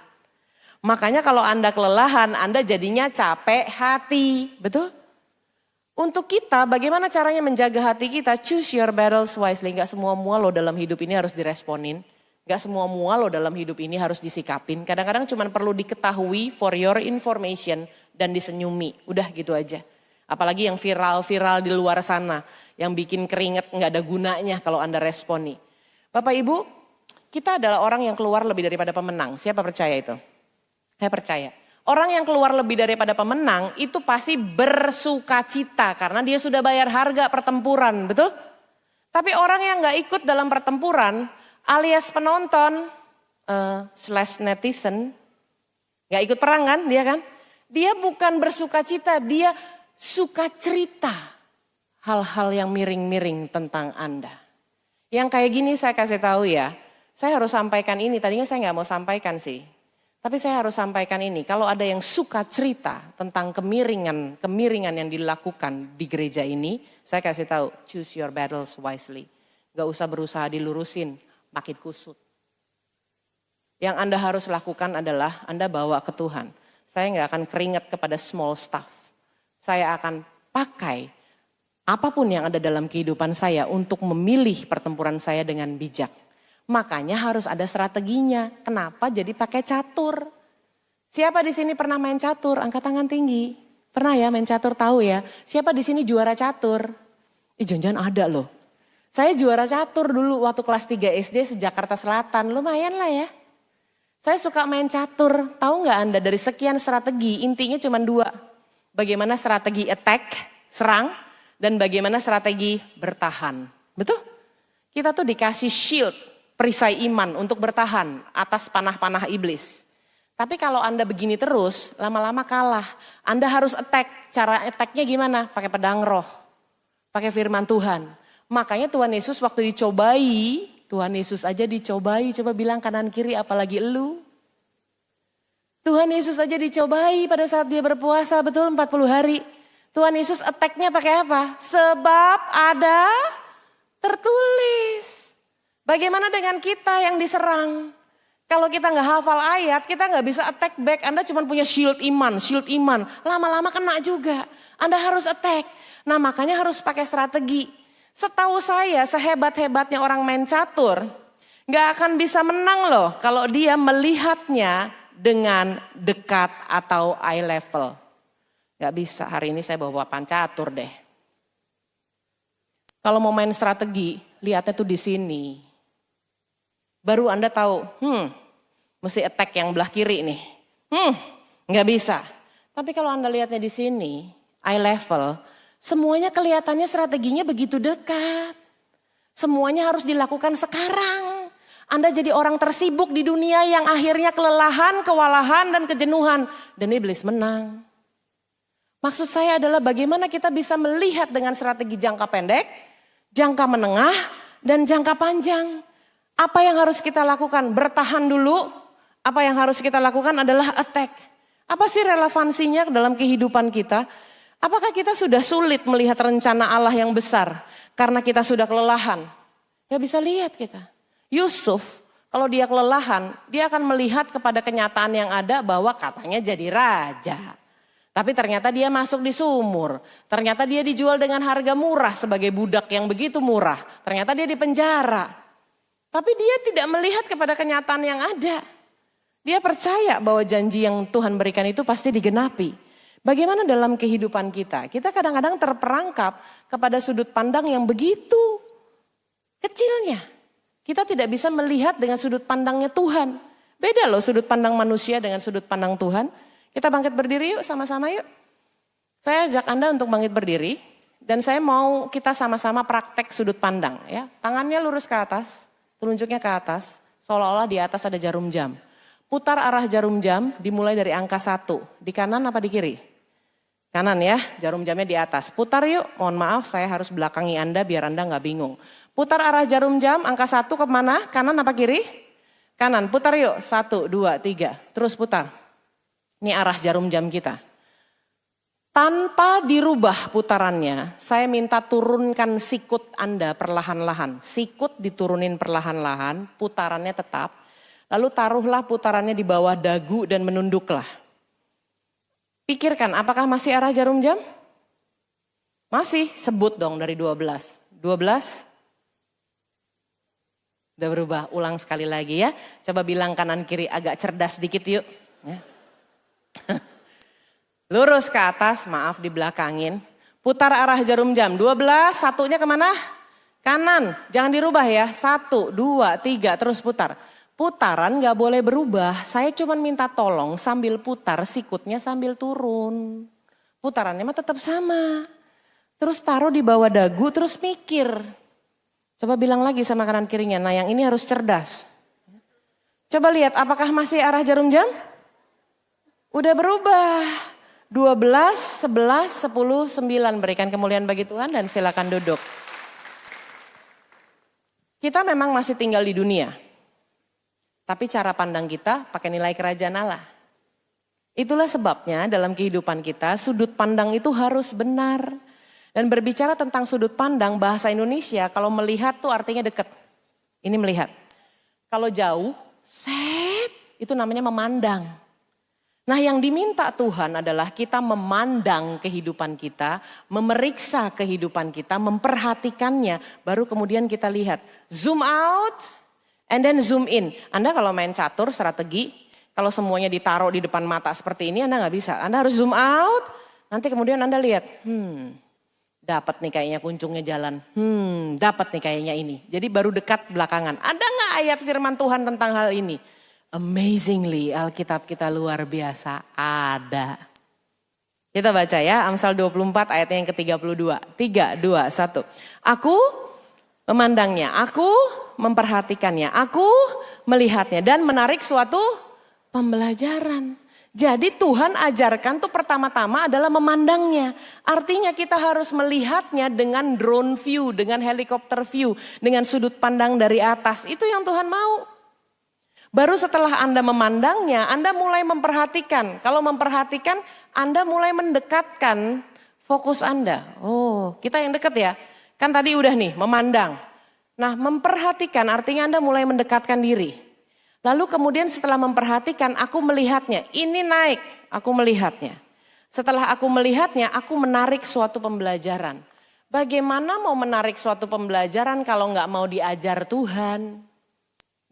S1: Makanya kalau Anda kelelahan, Anda jadinya capek hati. Betul? Untuk kita, bagaimana caranya menjaga hati kita? Choose your battles wisely. Gak semua lo dalam hidup ini harus diresponin. Gak semua lo dalam hidup ini harus disikapin. Kadang-kadang cuma perlu diketahui for your information dan disenyumi. Udah gitu aja. Apalagi yang viral-viral di luar sana. Yang bikin keringet gak ada gunanya kalau Anda responi. Bapak Ibu, kita adalah orang yang keluar lebih daripada pemenang. Siapa percaya itu? Saya percaya. Orang yang keluar lebih daripada pemenang itu pasti bersuka cita. Karena dia sudah bayar harga pertempuran, betul? Tapi orang yang gak ikut dalam pertempuran alias penonton slash netizen, gak ikut perang kan dia kan? Dia bukan bersuka cita, dia suka cerita hal-hal yang miring-miring tentang Anda. Yang kayak gini saya kasih tahu ya, saya harus sampaikan ini, tadinya saya gak mau sampaikan sih. Tapi saya harus sampaikan ini, kalau ada yang suka cerita tentang kemiringan yang dilakukan di gereja ini, saya kasih tahu, choose your battles wisely. Gak usah berusaha dilurusin, makin kusut. Yang Anda harus lakukan adalah Anda bawa ke Tuhan. Saya nggak akan keringat kepada small stuff. Saya akan pakai apapun yang ada dalam kehidupan saya untuk memilih pertempuran saya dengan bijak. Makanya harus ada strateginya. Kenapa jadi pakai catur? Siapa di sini pernah main catur? Angkat tangan tinggi. Pernah ya main catur, tahu ya? Siapa di sini juara catur? Jangan-jangan ada loh. Saya juara catur dulu waktu kelas 3 SD se-Jakarta Selatan. Lumayan lah ya. Saya suka main catur. Tahu nggak Anda dari sekian strategi intinya cuma 2. Bagaimana strategi attack, serang. Dan bagaimana strategi bertahan. Betul? Kita tuh dikasih shield, perisai iman untuk bertahan atas panah-panah iblis. Tapi kalau Anda begini terus, lama-lama kalah. Anda harus attack. Cara attacknya gimana? Pakai pedang roh. Pakai firman Tuhan. Makanya Tuhan Yesus waktu dicobai, Tuhan Yesus aja dicobai, coba bilang kanan kiri apalagi elu. Tuhan Yesus aja dicobai pada saat dia berpuasa, betul 40 hari. Tuhan Yesus attack-nya pakai apa? Sebab ada tertulis. Bagaimana dengan kita yang diserang? Kalau kita nggak hafal ayat, kita nggak bisa attack back. Anda cuma punya shield iman. Lama-lama kena juga. Anda harus attack. Nah makanya harus pakai strategi. Setahu saya sehebat-hebatnya orang main catur gak akan bisa menang loh kalau dia melihatnya dengan dekat atau eye level. Gak bisa, hari ini saya bawa papan catur deh. Kalau mau main strategi, lihatnya tuh di sini. Baru Anda tahu, mesti attack yang belah kiri nih. Gak bisa. Tapi kalau Anda lihatnya di sini, eye level, semuanya kelihatannya strateginya begitu dekat. Semuanya harus dilakukan sekarang. Anda jadi orang tersibuk di dunia yang akhirnya kelelahan, kewalahan, dan kejenuhan. Dan iblis menang. Maksud saya adalah bagaimana kita bisa melihat dengan strategi jangka pendek, jangka menengah, dan jangka panjang. Apa yang harus kita lakukan? Bertahan dulu. Apa yang harus kita lakukan adalah attack. Apa sih relevansinya dalam kehidupan kita? Apakah kita sudah sulit melihat rencana Allah yang besar karena kita sudah kelelahan? Gak bisa lihat kita. Yusuf kalau dia kelelahan, dia akan melihat kepada kenyataan yang ada bahwa katanya jadi raja. Tapi ternyata dia masuk di sumur. Ternyata dia dijual dengan harga murah sebagai budak yang begitu murah. Ternyata dia dipenjara. Tapi dia tidak melihat kepada kenyataan yang ada. Dia percaya bahwa janji yang Tuhan berikan itu pasti digenapi. Bagaimana dalam kehidupan kita? Kita kadang-kadang terperangkap kepada sudut pandang yang begitu kecilnya. Kita tidak bisa melihat dengan sudut pandangnya Tuhan. Beda loh sudut pandang manusia dengan sudut pandang Tuhan. Kita bangkit berdiri yuk sama-sama yuk. Saya ajak Anda untuk bangkit berdiri dan saya mau kita sama-sama praktek sudut pandang ya. Tangannya lurus ke atas, telunjuknya ke atas, seolah-olah di atas ada jarum jam. Putar arah jarum jam dimulai dari angka 1, di kanan apa di kiri? Kanan ya, jarum jamnya di atas. Putar yuk, mohon maaf saya harus belakangi Anda biar Anda nggak bingung. Putar arah jarum jam angka 1 kemana? Kanan apa kiri? Kanan, putar yuk, 1, 2, 3, terus putar. Ini arah jarum jam kita. Tanpa dirubah putarannya, saya minta turunkan sikut Anda perlahan-lahan. Sikut diturunin perlahan-lahan, putarannya tetap. Lalu taruhlah putarannya di bawah dagu dan menunduklah. Pikirkan, apakah masih arah jarum jam? Masih, sebut dong dari 12. 12? Udah berubah, ulang sekali lagi ya. Coba bilang kanan kiri agak cerdas dikit yuk. Ya. Lurus ke atas, maaf dibelakangin. Putar arah jarum jam, 12, satunya kemana? Kanan, jangan dirubah ya. 1, 2, 3, terus putar. Putaran gak boleh berubah, saya cuma minta tolong sambil putar sikutnya sambil turun. Putarannya mah tetap sama. Terus taruh di bawah dagu, terus mikir. Coba bilang lagi sama kanan kirinya, nah yang ini harus cerdas. Coba lihat apakah masih arah jarum jam? Udah berubah. 12, 11, 10, 9. Berikan kemuliaan bagi Tuhan dan silakan duduk. Kita memang masih tinggal di dunia. Tapi cara pandang kita pakai nilai kerajaan Allah. Itulah sebabnya dalam kehidupan kita sudut pandang itu harus benar. Dan berbicara tentang sudut pandang bahasa Indonesia kalau melihat tuh artinya dekat. Ini melihat. Kalau jauh, itu namanya memandang. Nah yang diminta Tuhan adalah kita memandang kehidupan kita, memeriksa kehidupan kita, memperhatikannya, baru kemudian kita lihat. Zoom out and then zoom in. Anda kalau main catur strategi, kalau semuanya ditaruh di depan mata seperti ini Anda nggak bisa. Anda harus zoom out, nanti kemudian Anda lihat, dapat nih kayaknya kuncungnya jalan, dapat nih kayaknya ini. Jadi baru dekat belakangan. Ada nggak ayat firman Tuhan tentang hal ini? Amazingly, Alkitab kita luar biasa, ada. Kita baca ya, Amsal 24 ayatnya yang ke-32. 3, 2, 1. Aku memandangnya, aku memperhatikannya, aku melihatnya dan menarik suatu pembelajaran. Jadi Tuhan ajarkan tuh pertama-tama adalah memandangnya. Artinya kita harus melihatnya dengan drone view, dengan helikopter view, dengan sudut pandang dari atas. Itu yang Tuhan mau. Baru setelah Anda memandangnya, Anda mulai memperhatikan. Kalau memperhatikan, Anda mulai mendekatkan fokus Anda. Oh, kita yang dekat ya. Kan tadi udah nih, memandang. Nah, memperhatikan artinya Anda mulai mendekatkan diri. Lalu kemudian setelah memperhatikan, aku melihatnya. Ini naik, aku melihatnya. Setelah aku melihatnya, aku menarik suatu pembelajaran. Bagaimana mau menarik suatu pembelajaran kalau nggak mau diajar Tuhan?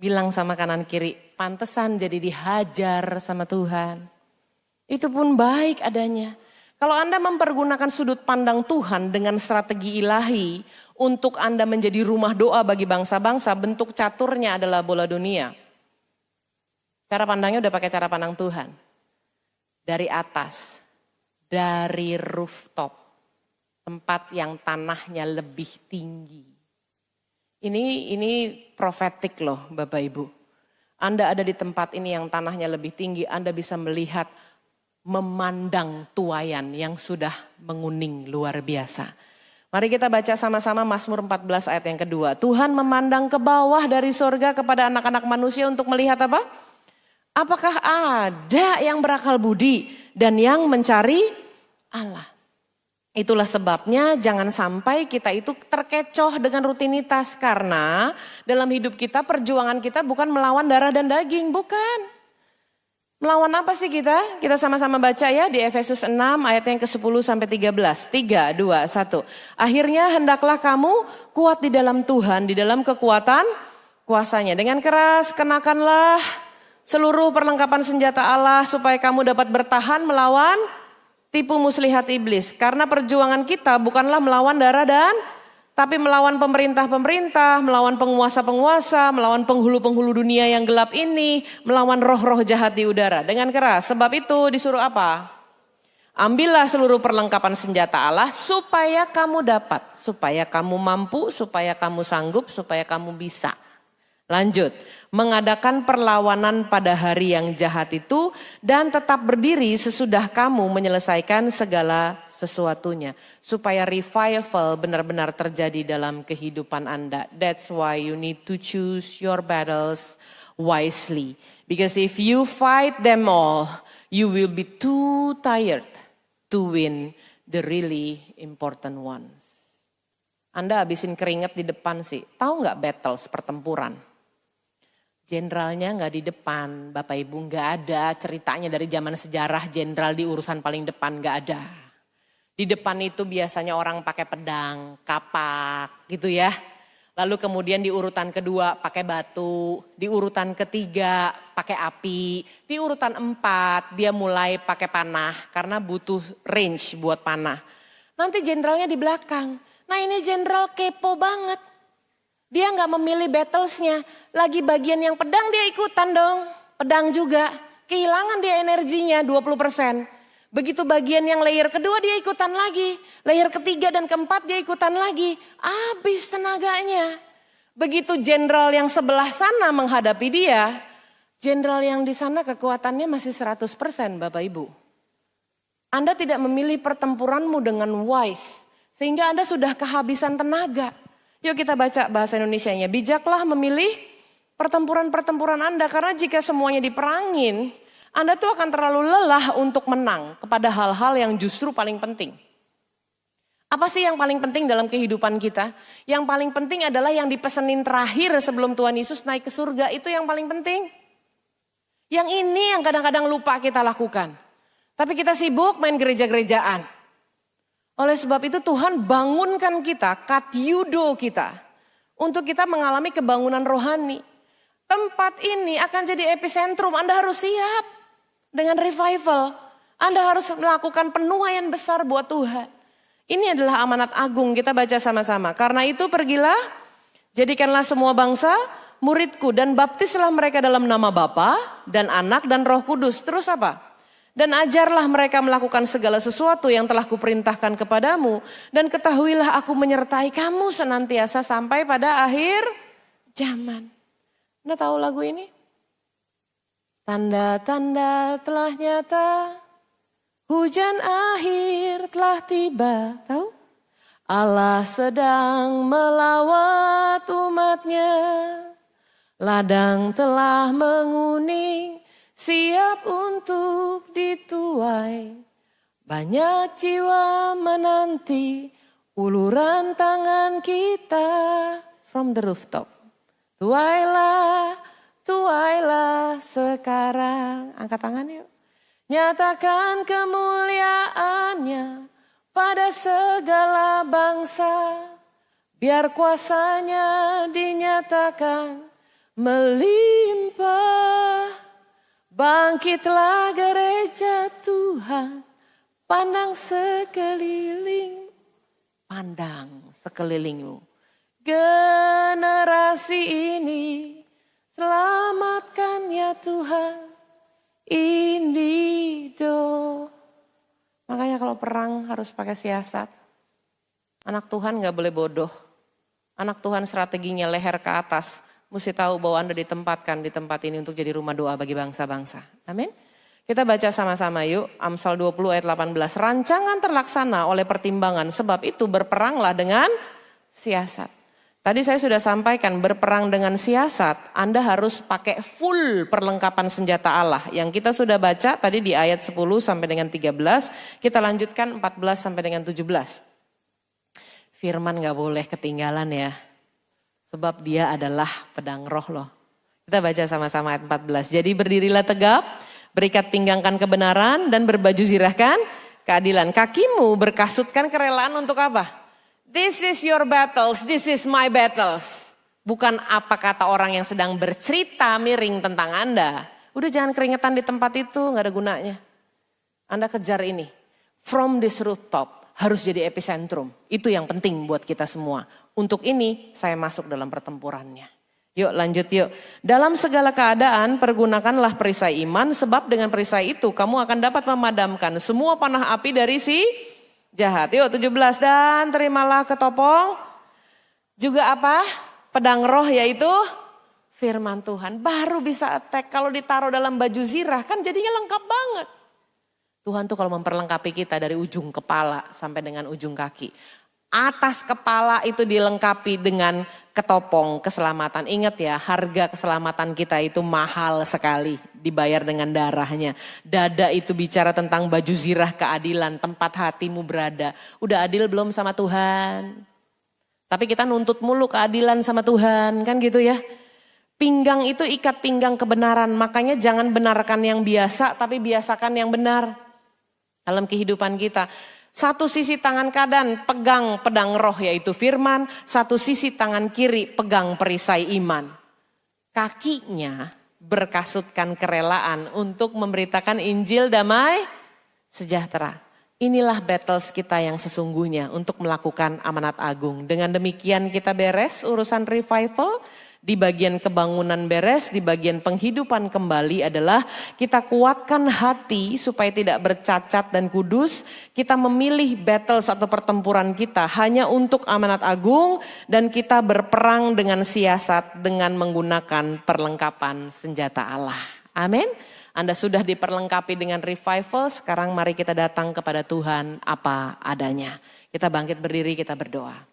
S1: Bilang sama kanan kiri, pantesan jadi dihajar sama Tuhan. Itu pun baik adanya. Kalau Anda mempergunakan sudut pandang Tuhan dengan strategi ilahi untuk Anda menjadi rumah doa bagi bangsa-bangsa, bentuk caturnya adalah bola dunia. Cara pandangnya udah pakai cara pandang Tuhan. Dari atas, dari rooftop, tempat yang tanahnya lebih tinggi. Ini profetik loh Bapak Ibu. Anda ada di tempat ini yang tanahnya lebih tinggi, Anda bisa melihat, memandang tuayan yang sudah menguning luar biasa. Mari kita baca sama-sama Mazmur 14 ayat yang kedua. Tuhan memandang ke bawah dari sorga kepada anak-anak manusia untuk melihat apa? Apakah ada yang berakal budi dan yang mencari Allah? Itulah sebabnya jangan sampai kita itu terkecoh dengan rutinitas. Karena dalam hidup kita, perjuangan kita bukan melawan darah dan daging, bukan. Melawan apa sih kita? Kita sama-sama baca ya di Efesus 6 ayat yang ke-10 sampai 13. 3, 2, 1. Akhirnya hendaklah kamu kuat di dalam Tuhan, di dalam kekuatan kuasanya. Dengan keras kenakanlah seluruh perlengkapan senjata Allah supaya kamu dapat bertahan melawan tipu muslihat iblis. Karena perjuangan kita bukanlah melawan darah dan, tapi melawan pemerintah-pemerintah, melawan penguasa-penguasa, melawan penghulu-penghulu dunia yang gelap ini, melawan roh-roh jahat di udara. Dengan keras, sebab itu disuruh apa? Ambillah seluruh perlengkapan senjata Allah supaya kamu dapat, supaya kamu mampu, supaya kamu sanggup, supaya kamu bisa. Lanjut, mengadakan perlawanan pada hari yang jahat itu dan tetap berdiri sesudah kamu menyelesaikan segala sesuatunya. Supaya revival benar-benar terjadi dalam kehidupan Anda. That's why you need to choose your battles wisely. Because if you fight them all, you will be too tired to win the really important ones. Anda habisin keringat di depan sih, tahu nggak battles pertempuran? Jenderalnya nggak di depan, Bapak Ibu nggak ada ceritanya dari zaman sejarah jenderal di urusan paling depan nggak ada. Di depan itu biasanya orang pakai pedang, kapak gitu ya. Lalu kemudian di urutan kedua pakai batu, di urutan ketiga pakai api, di urutan 4 dia mulai pakai panah karena butuh range buat panah. Nanti jenderalnya di belakang. Nah ini jenderal kepo banget. Dia nggak memilih battlesnya, lagi bagian yang pedang dia ikutan dong, pedang juga. Kehilangan dia energinya 20%. Begitu bagian yang layer kedua dia ikutan lagi, layer ketiga dan keempat dia ikutan lagi. Habis tenaganya. Begitu jenderal yang sebelah sana menghadapi dia, jenderal yang di sana kekuatannya masih 100% Bapak Ibu. Anda tidak memilih pertempuranmu dengan wise, sehingga Anda sudah kehabisan tenaga. Yuk kita baca bahasa Indonesianya. Bijaklah memilih pertempuran-pertempuran Anda. Karena jika semuanya diperangin, Anda tuh akan terlalu lelah untuk menang kepada hal-hal yang justru paling penting. Apa sih yang paling penting dalam kehidupan kita? Yang paling penting adalah yang dipesenin terakhir sebelum Tuhan Yesus naik ke surga. Itu yang paling penting. Yang ini yang kadang-kadang lupa kita lakukan. Tapi kita sibuk main gereja-gerejaan. Oleh sebab itu Tuhan bangunkan kita, katyudo kita. Untuk kita mengalami kebangunan rohani. Tempat ini akan jadi epicentrum, Anda harus siap dengan revival. Anda harus melakukan penuaian besar buat Tuhan. Ini adalah amanat agung, kita baca sama-sama. Karena itu pergilah, jadikanlah semua bangsa muridku dan baptislah mereka dalam nama Bapa dan Anak dan Roh Kudus. Terus apa? Dan ajarlah mereka melakukan segala sesuatu yang telah kuperintahkan kepadamu. Dan ketahuilah aku menyertai kamu senantiasa sampai pada akhir zaman. Anda tahu lagu ini? Tanda-tanda telah nyata, hujan akhir telah tiba. Tahu? Allah sedang melawat umatnya, ladang telah menguning, siap untuk dituai. Banyak jiwa menanti uluran tangan kita from the rooftop. Tuailah, tuailah sekarang. Angkat tangan yuk. Nyatakan kemuliaannya pada segala bangsa. Biar kuasanya dinyatakan melimpah. Bangkitlah gereja Tuhan, pandang sekeliling, pandang sekelilingmu. Generasi ini, selamatkan ya Tuhan, Indido. Makanya kalau perang harus pakai siasat. Anak Tuhan gak boleh bodoh. Anak Tuhan strateginya leher ke atas. Mesti tahu bahwa Anda ditempatkan di tempat ini untuk jadi rumah doa bagi bangsa-bangsa. Amin. Kita baca sama-sama yuk. Amsal 20 ayat 18. Rancangan terlaksana oleh pertimbangan. Sebab itu berperanglah dengan siasat. Tadi saya sudah sampaikan berperang dengan siasat. Anda harus pakai full perlengkapan senjata Allah. Yang kita sudah baca tadi di ayat 10 sampai dengan 13. Kita lanjutkan 14 sampai dengan 17. Firman gak boleh ketinggalan ya. Sebab dia adalah pedang roh loh. Kita baca sama-sama ayat 14. Jadi berdirilah tegap, berikat pinggangkan kebenaran dan berbaju zirahkan keadilan. Kakimu berkasutkan kerelaan untuk apa? This is your battles, this is my battles. Bukan apa kata orang yang sedang bercerita miring tentang Anda. Udah jangan keringetan di tempat itu, gak ada gunanya. Anda kejar ini. From this rooftop. Harus jadi epicentrum. Itu yang penting buat kita semua. Untuk ini saya masuk dalam pertempurannya. Yuk lanjut yuk. Dalam segala keadaan pergunakanlah perisai iman, sebab dengan perisai itu kamu akan dapat memadamkan semua panah api dari si jahat. Yuk 17, dan terimalah ketopong juga apa? Pedang roh, yaitu firman Tuhan. Baru bisa attack. Kalau ditaruh dalam baju zirah kan jadinya lengkap banget. Tuhan tuh kalau memperlengkapi kita dari ujung kepala sampai dengan ujung kaki. Atas kepala itu dilengkapi dengan ketopong keselamatan. Ingat ya, harga keselamatan kita itu mahal sekali, dibayar dengan darahnya. Dada itu bicara tentang baju zirah keadilan, tempat hatimu berada. Udah adil belum sama Tuhan? Tapi kita nuntut mulu keadilan sama Tuhan, kan gitu ya. Pinggang itu ikat pinggang kebenaran, makanya jangan benarkan yang biasa tapi biasakan yang benar dalam kehidupan kita. Satu sisi tangan kanan pegang pedang roh yaitu firman, satu sisi tangan kiri pegang perisai iman. Kakinya berkasutkan kerelaan untuk memberitakan Injil damai sejahtera. Inilah battles kita yang sesungguhnya untuk melakukan amanat agung. Dengan demikian kita beres urusan revival. Di bagian kebangunan beres, di bagian penghidupan kembali adalah kita kuatkan hati supaya tidak bercacat dan kudus. Kita memilih battles atau pertempuran kita hanya untuk amanat agung. Dan kita berperang dengan siasat dengan menggunakan perlengkapan senjata Allah. Amin. Anda sudah diperlengkapi dengan revival, sekarang mari kita datang kepada Tuhan apa adanya. Kita bangkit berdiri, kita berdoa.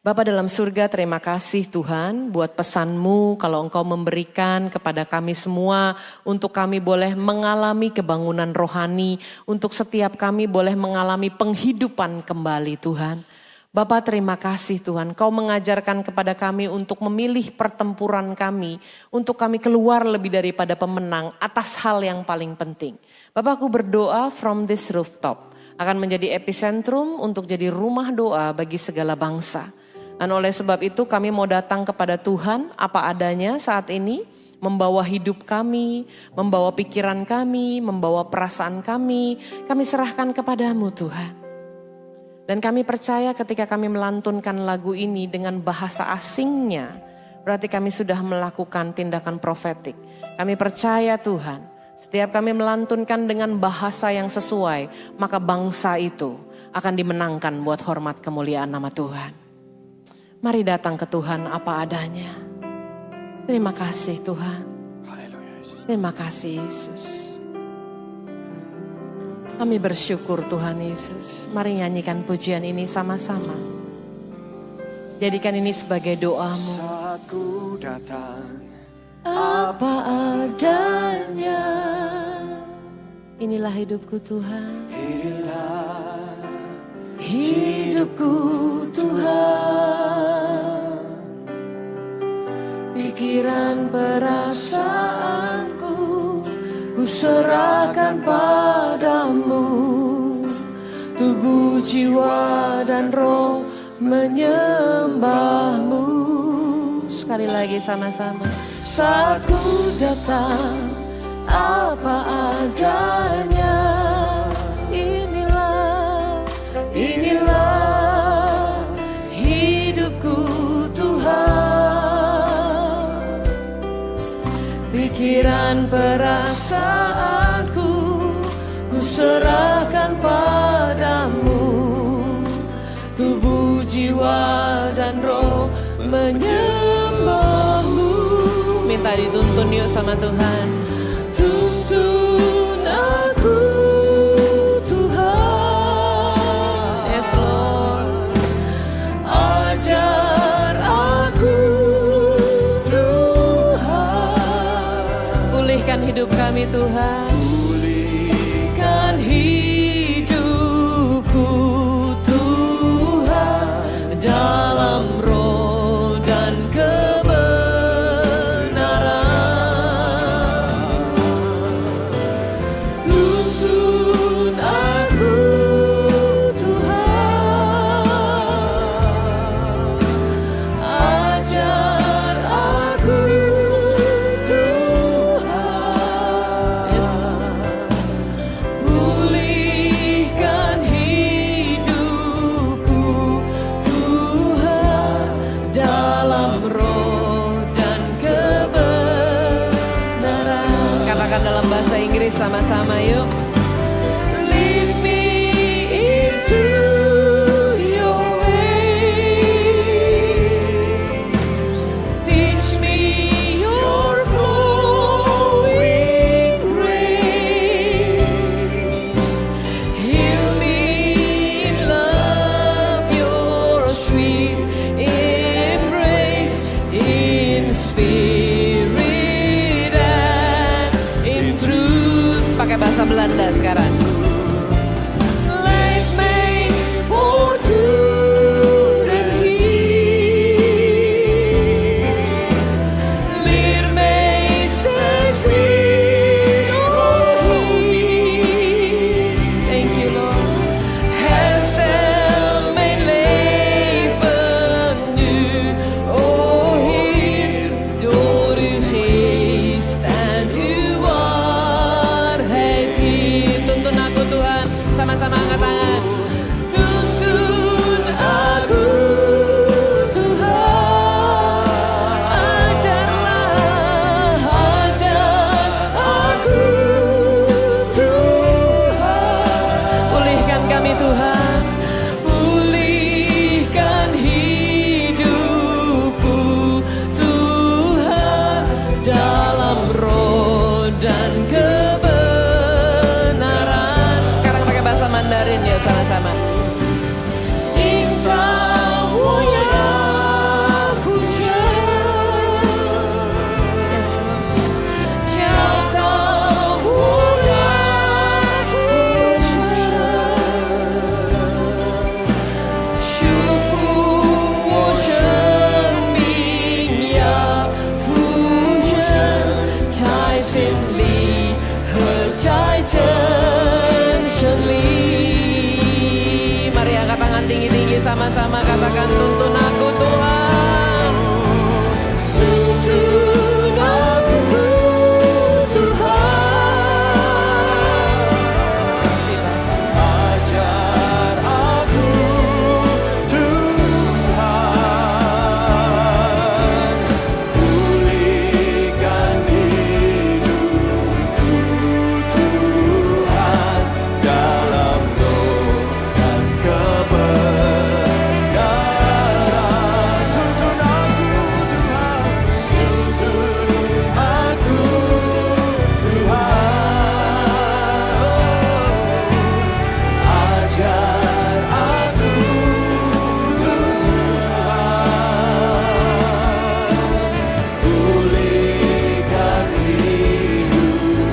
S1: Bapa dalam surga, terima kasih Tuhan buat pesan-Mu kalau Engkau memberikan kepada kami semua untuk kami boleh mengalami kebangunan rohani, untuk setiap kami boleh mengalami penghidupan kembali Tuhan. Bapa terima kasih Tuhan, Kau mengajarkan kepada kami untuk memilih pertempuran kami, untuk kami keluar lebih daripada pemenang atas hal yang paling penting. Bapa aku berdoa from this rooftop akan menjadi epicentrum untuk jadi rumah doa bagi segala bangsa. Dan oleh sebab itu kami mau datang kepada Tuhan apa adanya saat ini. Membawa hidup kami, membawa pikiran kami, membawa perasaan kami serahkan kepadamu Tuhan. Dan kami percaya ketika kami melantunkan lagu ini dengan bahasa asingnya, berarti kami sudah melakukan tindakan profetik. Kami percaya Tuhan, setiap kami melantunkan dengan bahasa yang sesuai, maka bangsa itu akan dimenangkan buat hormat kemuliaan nama Tuhan. Mari datang ke Tuhan apa adanya. Terima kasih Tuhan. Terima kasih Yesus. Kami bersyukur Tuhan Yesus. Mari nyanyikan pujian ini sama-sama. Jadikan ini sebagai doamu.
S2: Saat ku datang
S1: apa adanya. Inilah hidupku Tuhan.
S2: Inilah
S1: Hidupku Tuhan. Pikiran perasaanku ku serahkan padamu. Tubuh, jiwa dan roh menyembahmu. Sekali lagi sama-sama. Saat ku datang apa adanya. Inilah hidupku Tuhan. Pikiran perasaanku ku serahkan padamu. Tubuh, jiwa dan roh menyembahmu. Minta dituntun yuk sama Tuhan. Tuntun aku Tuhan. Yes Lord. Ajar aku Tuhan. Pulihkan hidup kami Tuhan. Pulihkan hidupku Tuhan. Dalam roh dan kebenaran. Tuntun aku Tuhan. Ajar aku Tuhan. Yes. Inggris sama-sama yuk. Lead me into your ways. Teach me your flowing grace. Heal me in love, your sweet embrace. In spirit and in truth. Pakai bahasa Belanda sekarang. Lead me for truth and heal. Lead me steeds sweet, oh heal. Thank you Lord. Herstel mijn leven nu, oh Heer, door uw geest en uw waarheid hier. Tuntun aku Tuhan, sama-sama angkat tangan. Tuntun aku Tuhan, ajar aku Tuhan. Pulihkan kami Tuhan, pulihkan hidupku Tuhan, dalam roh dan kebenaran. Sekarang pakai bahasa Mandarin ya sama-sama. Intan woya fujian. Yes, Lord. Jiao dao woya fujian. 束缚我生命呀，浮生在心里和在真胜利。Mari angkat tangan tinggi-tinggi sama-sama katakan tuntun aku Tuhan. Tuntun aku Tuhan. Kasih Bapa.
S2: Ajar aku Tuhan, pulihkan hidupku Tuhan, dalam roh dan kebenaran. Tuntun aku Tuhan, tuntun aku Tuhan. Ajar aku Tuhan, pulihkan hidupku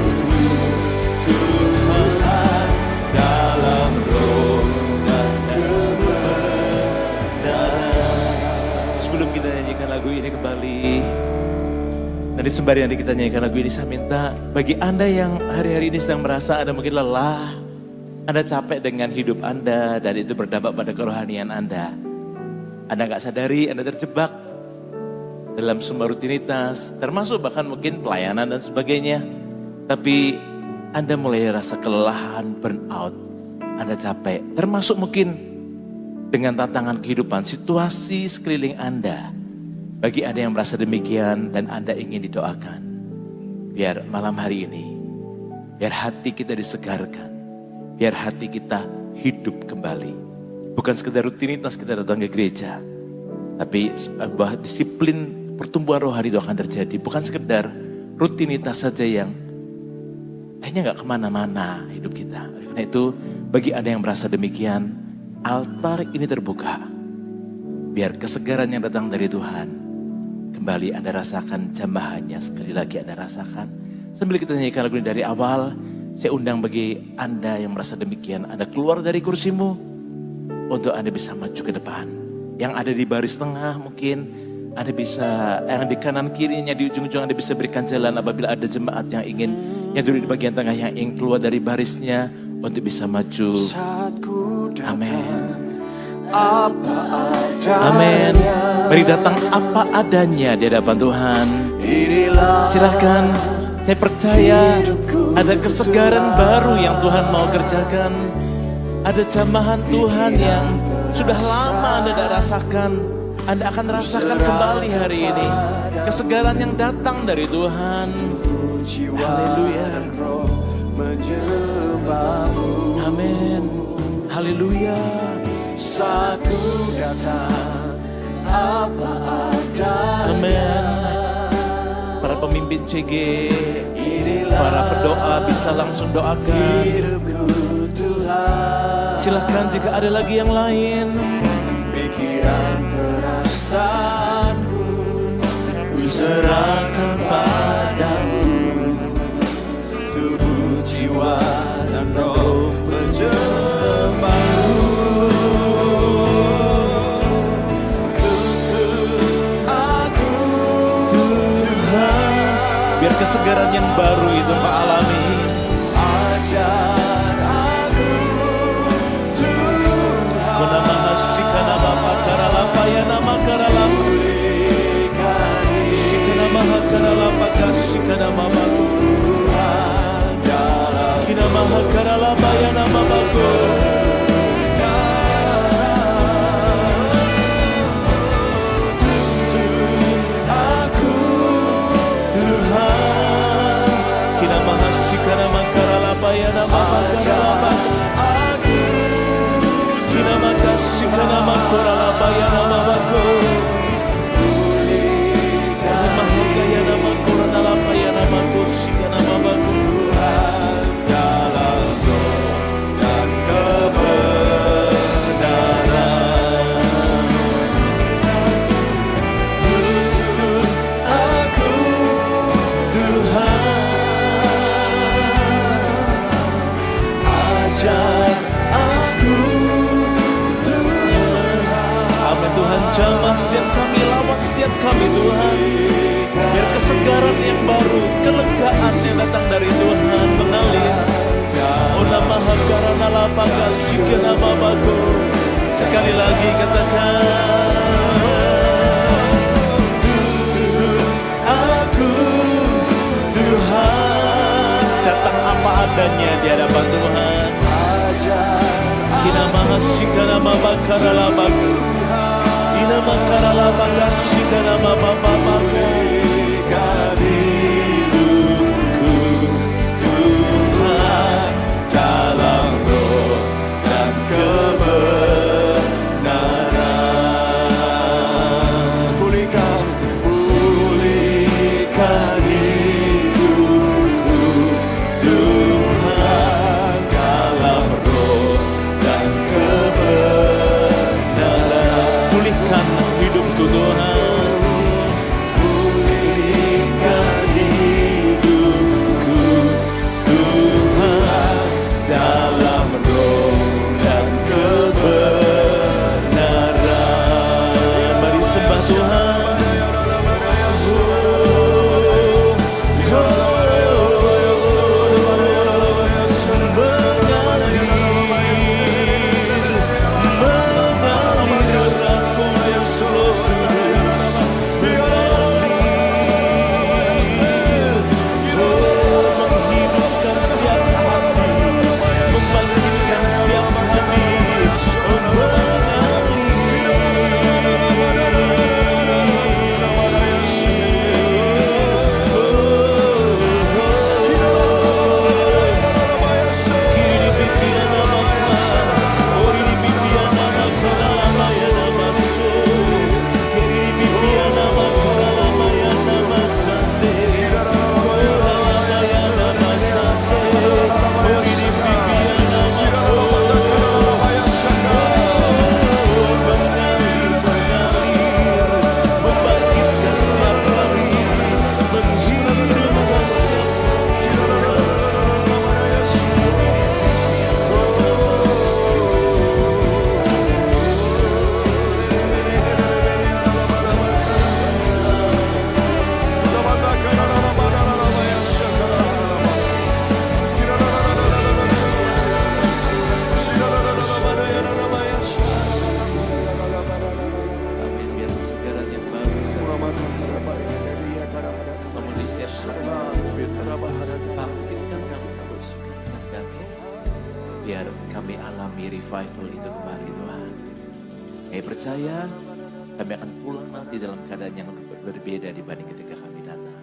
S2: Tuhan, dalam roh dan kebenaran.
S3: Sebelum kita nyanyikan lagu ini kembali, nanti sembari nanti kita nyanyikan lagu ini, saya minta bagi Anda yang hari-hari ini sedang merasa Anda mungkin lelah, Anda capek dengan hidup Anda dan itu berdampak pada kerohanian Anda nggak sadari Anda terjebak dalam semua rutinitas, termasuk bahkan mungkin pelayanan dan sebagainya. Tapi Anda mulai rasa kelelahan, burnout, Anda capek, termasuk mungkin dengan tantangan kehidupan, situasi sekeliling Anda. Bagi Anda yang merasa demikian dan Anda ingin didoakan, biar malam hari ini, biar hati kita disegarkan, biar hati kita hidup kembali. Bukan sekedar rutinitas kita datang ke gereja, tapi sebuah disiplin pertumbuhan rohani itu akan terjadi. Bukan sekedar rutinitas saja yang akhirnya gak kemana-mana hidup kita. Karena itu bagi Anda yang merasa demikian, altar ini terbuka. Biar kesegaran yang datang dari Tuhan kembali Anda rasakan jamahannya, sekali lagi Anda rasakan. Sambil kita nyanyikan lagu ini dari awal, saya undang bagi Anda yang merasa demikian, Anda keluar dari kursimu untuk Anda bisa maju ke depan. Yang ada di baris tengah mungkin Anda bisa, yang di kanan kirinya di ujung-ujung Anda bisa berikan jalan apabila ada jemaat yang ingin, yang duduk di bagian tengah yang ingin keluar dari barisnya untuk bisa maju.
S2: Saat ku datang,
S3: Amin.
S2: apa adanya.
S3: Amin. Mari datang apa adanya di hadapan Tuhan.
S2: Inilah
S3: Silakan, saya percaya ada kesegaran baru yang Tuhan mau kerjakan. Ada jamahan Tuhan yang sudah lama Anda tidak rasakan. Anda akan rasakan kembali hari ini. Kesegaran yang datang dari Tuhan.
S2: jiwa
S3: Haleluya.
S2: dan roh menyembahmu.
S3: Amin. Haleluya.
S2: Saat ku datang apa adanya.
S3: Amin. Para pemimpin CG, para pendoa bisa langsung doakan.
S2: Hidupku Tuhan,
S3: Silahkan jika ada lagi yang lain.
S2: pikiran perasaanku ku serahkan padamu. Tubuh, jiwa, dan roh menyembahmu. Tuntun aku Tuhan,
S3: Biar kesegaran yang baru itu Pak alami.
S2: ajar aku Tuhan,
S3: Kona mahasika nama makara lapa ya nama kara lapa. Sikana mahakara lapa kasika nama baku. Kina mahakara lapa ya nama baku.
S2: aku
S3: Tuhan. Kina mahasika nama kara lapa ya nama makara lapa.
S2: aku
S3: Kina mahasika nama kara lapa ya nama baku. Mahagaya nama kara lapa ya nama kusika nama baku.
S2: dalam roh dan kebenaran. Tuntun aku Tuhan, ajar aku Tuhan.
S3: Amin Tuhan, jamah setiap kami, lawat setiap kami Tuhan. Biar kesegaran yang baru, kelegaan yang datang dari Tuhan mengalir. Oh nama hakara nala pakasike nama bago. Sekali lagi katakan.
S2: Aku
S3: Tuhan, datang apa adanya di hadapan Tuhan.
S2: ajar
S3: Kina mahasika nama bakara labaku. Ina makara labakasika nama bapa bago.
S2: hidupku Tuhan, dalam roh dan kebenaran. Pulihkan hidupku Tuhan, dalam roh dan kebenaran.
S3: Pulihkan hidupku Tuhan.
S2: Pulihkan hidupku Tuhan, dalam roh dan kebenaran.
S3: Mari sembah Tuhan. Menghidupkan setiap hati, membangkitkan setiap hati, Amin. Biar kesegaran yang baru memenuhi setiap hati. Bangkitkan kami, bangkitkan kami. Biar kami alami revival itu kembali Tuhan. Kami percaya kami akan pulang nanti dalam keadaan yang berbeda dibanding ketika kami datang.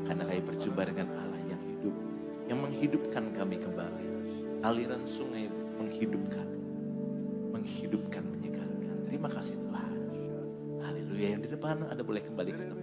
S3: Karena kami berjumpa dengan Allah yang hidup, yang menghidupkan kami kembali. Aliran sungai menghidupkan, menyegarkan. Terima kasih Tuhan. Haleluya. Yang di depan ada boleh kembali ke tempat.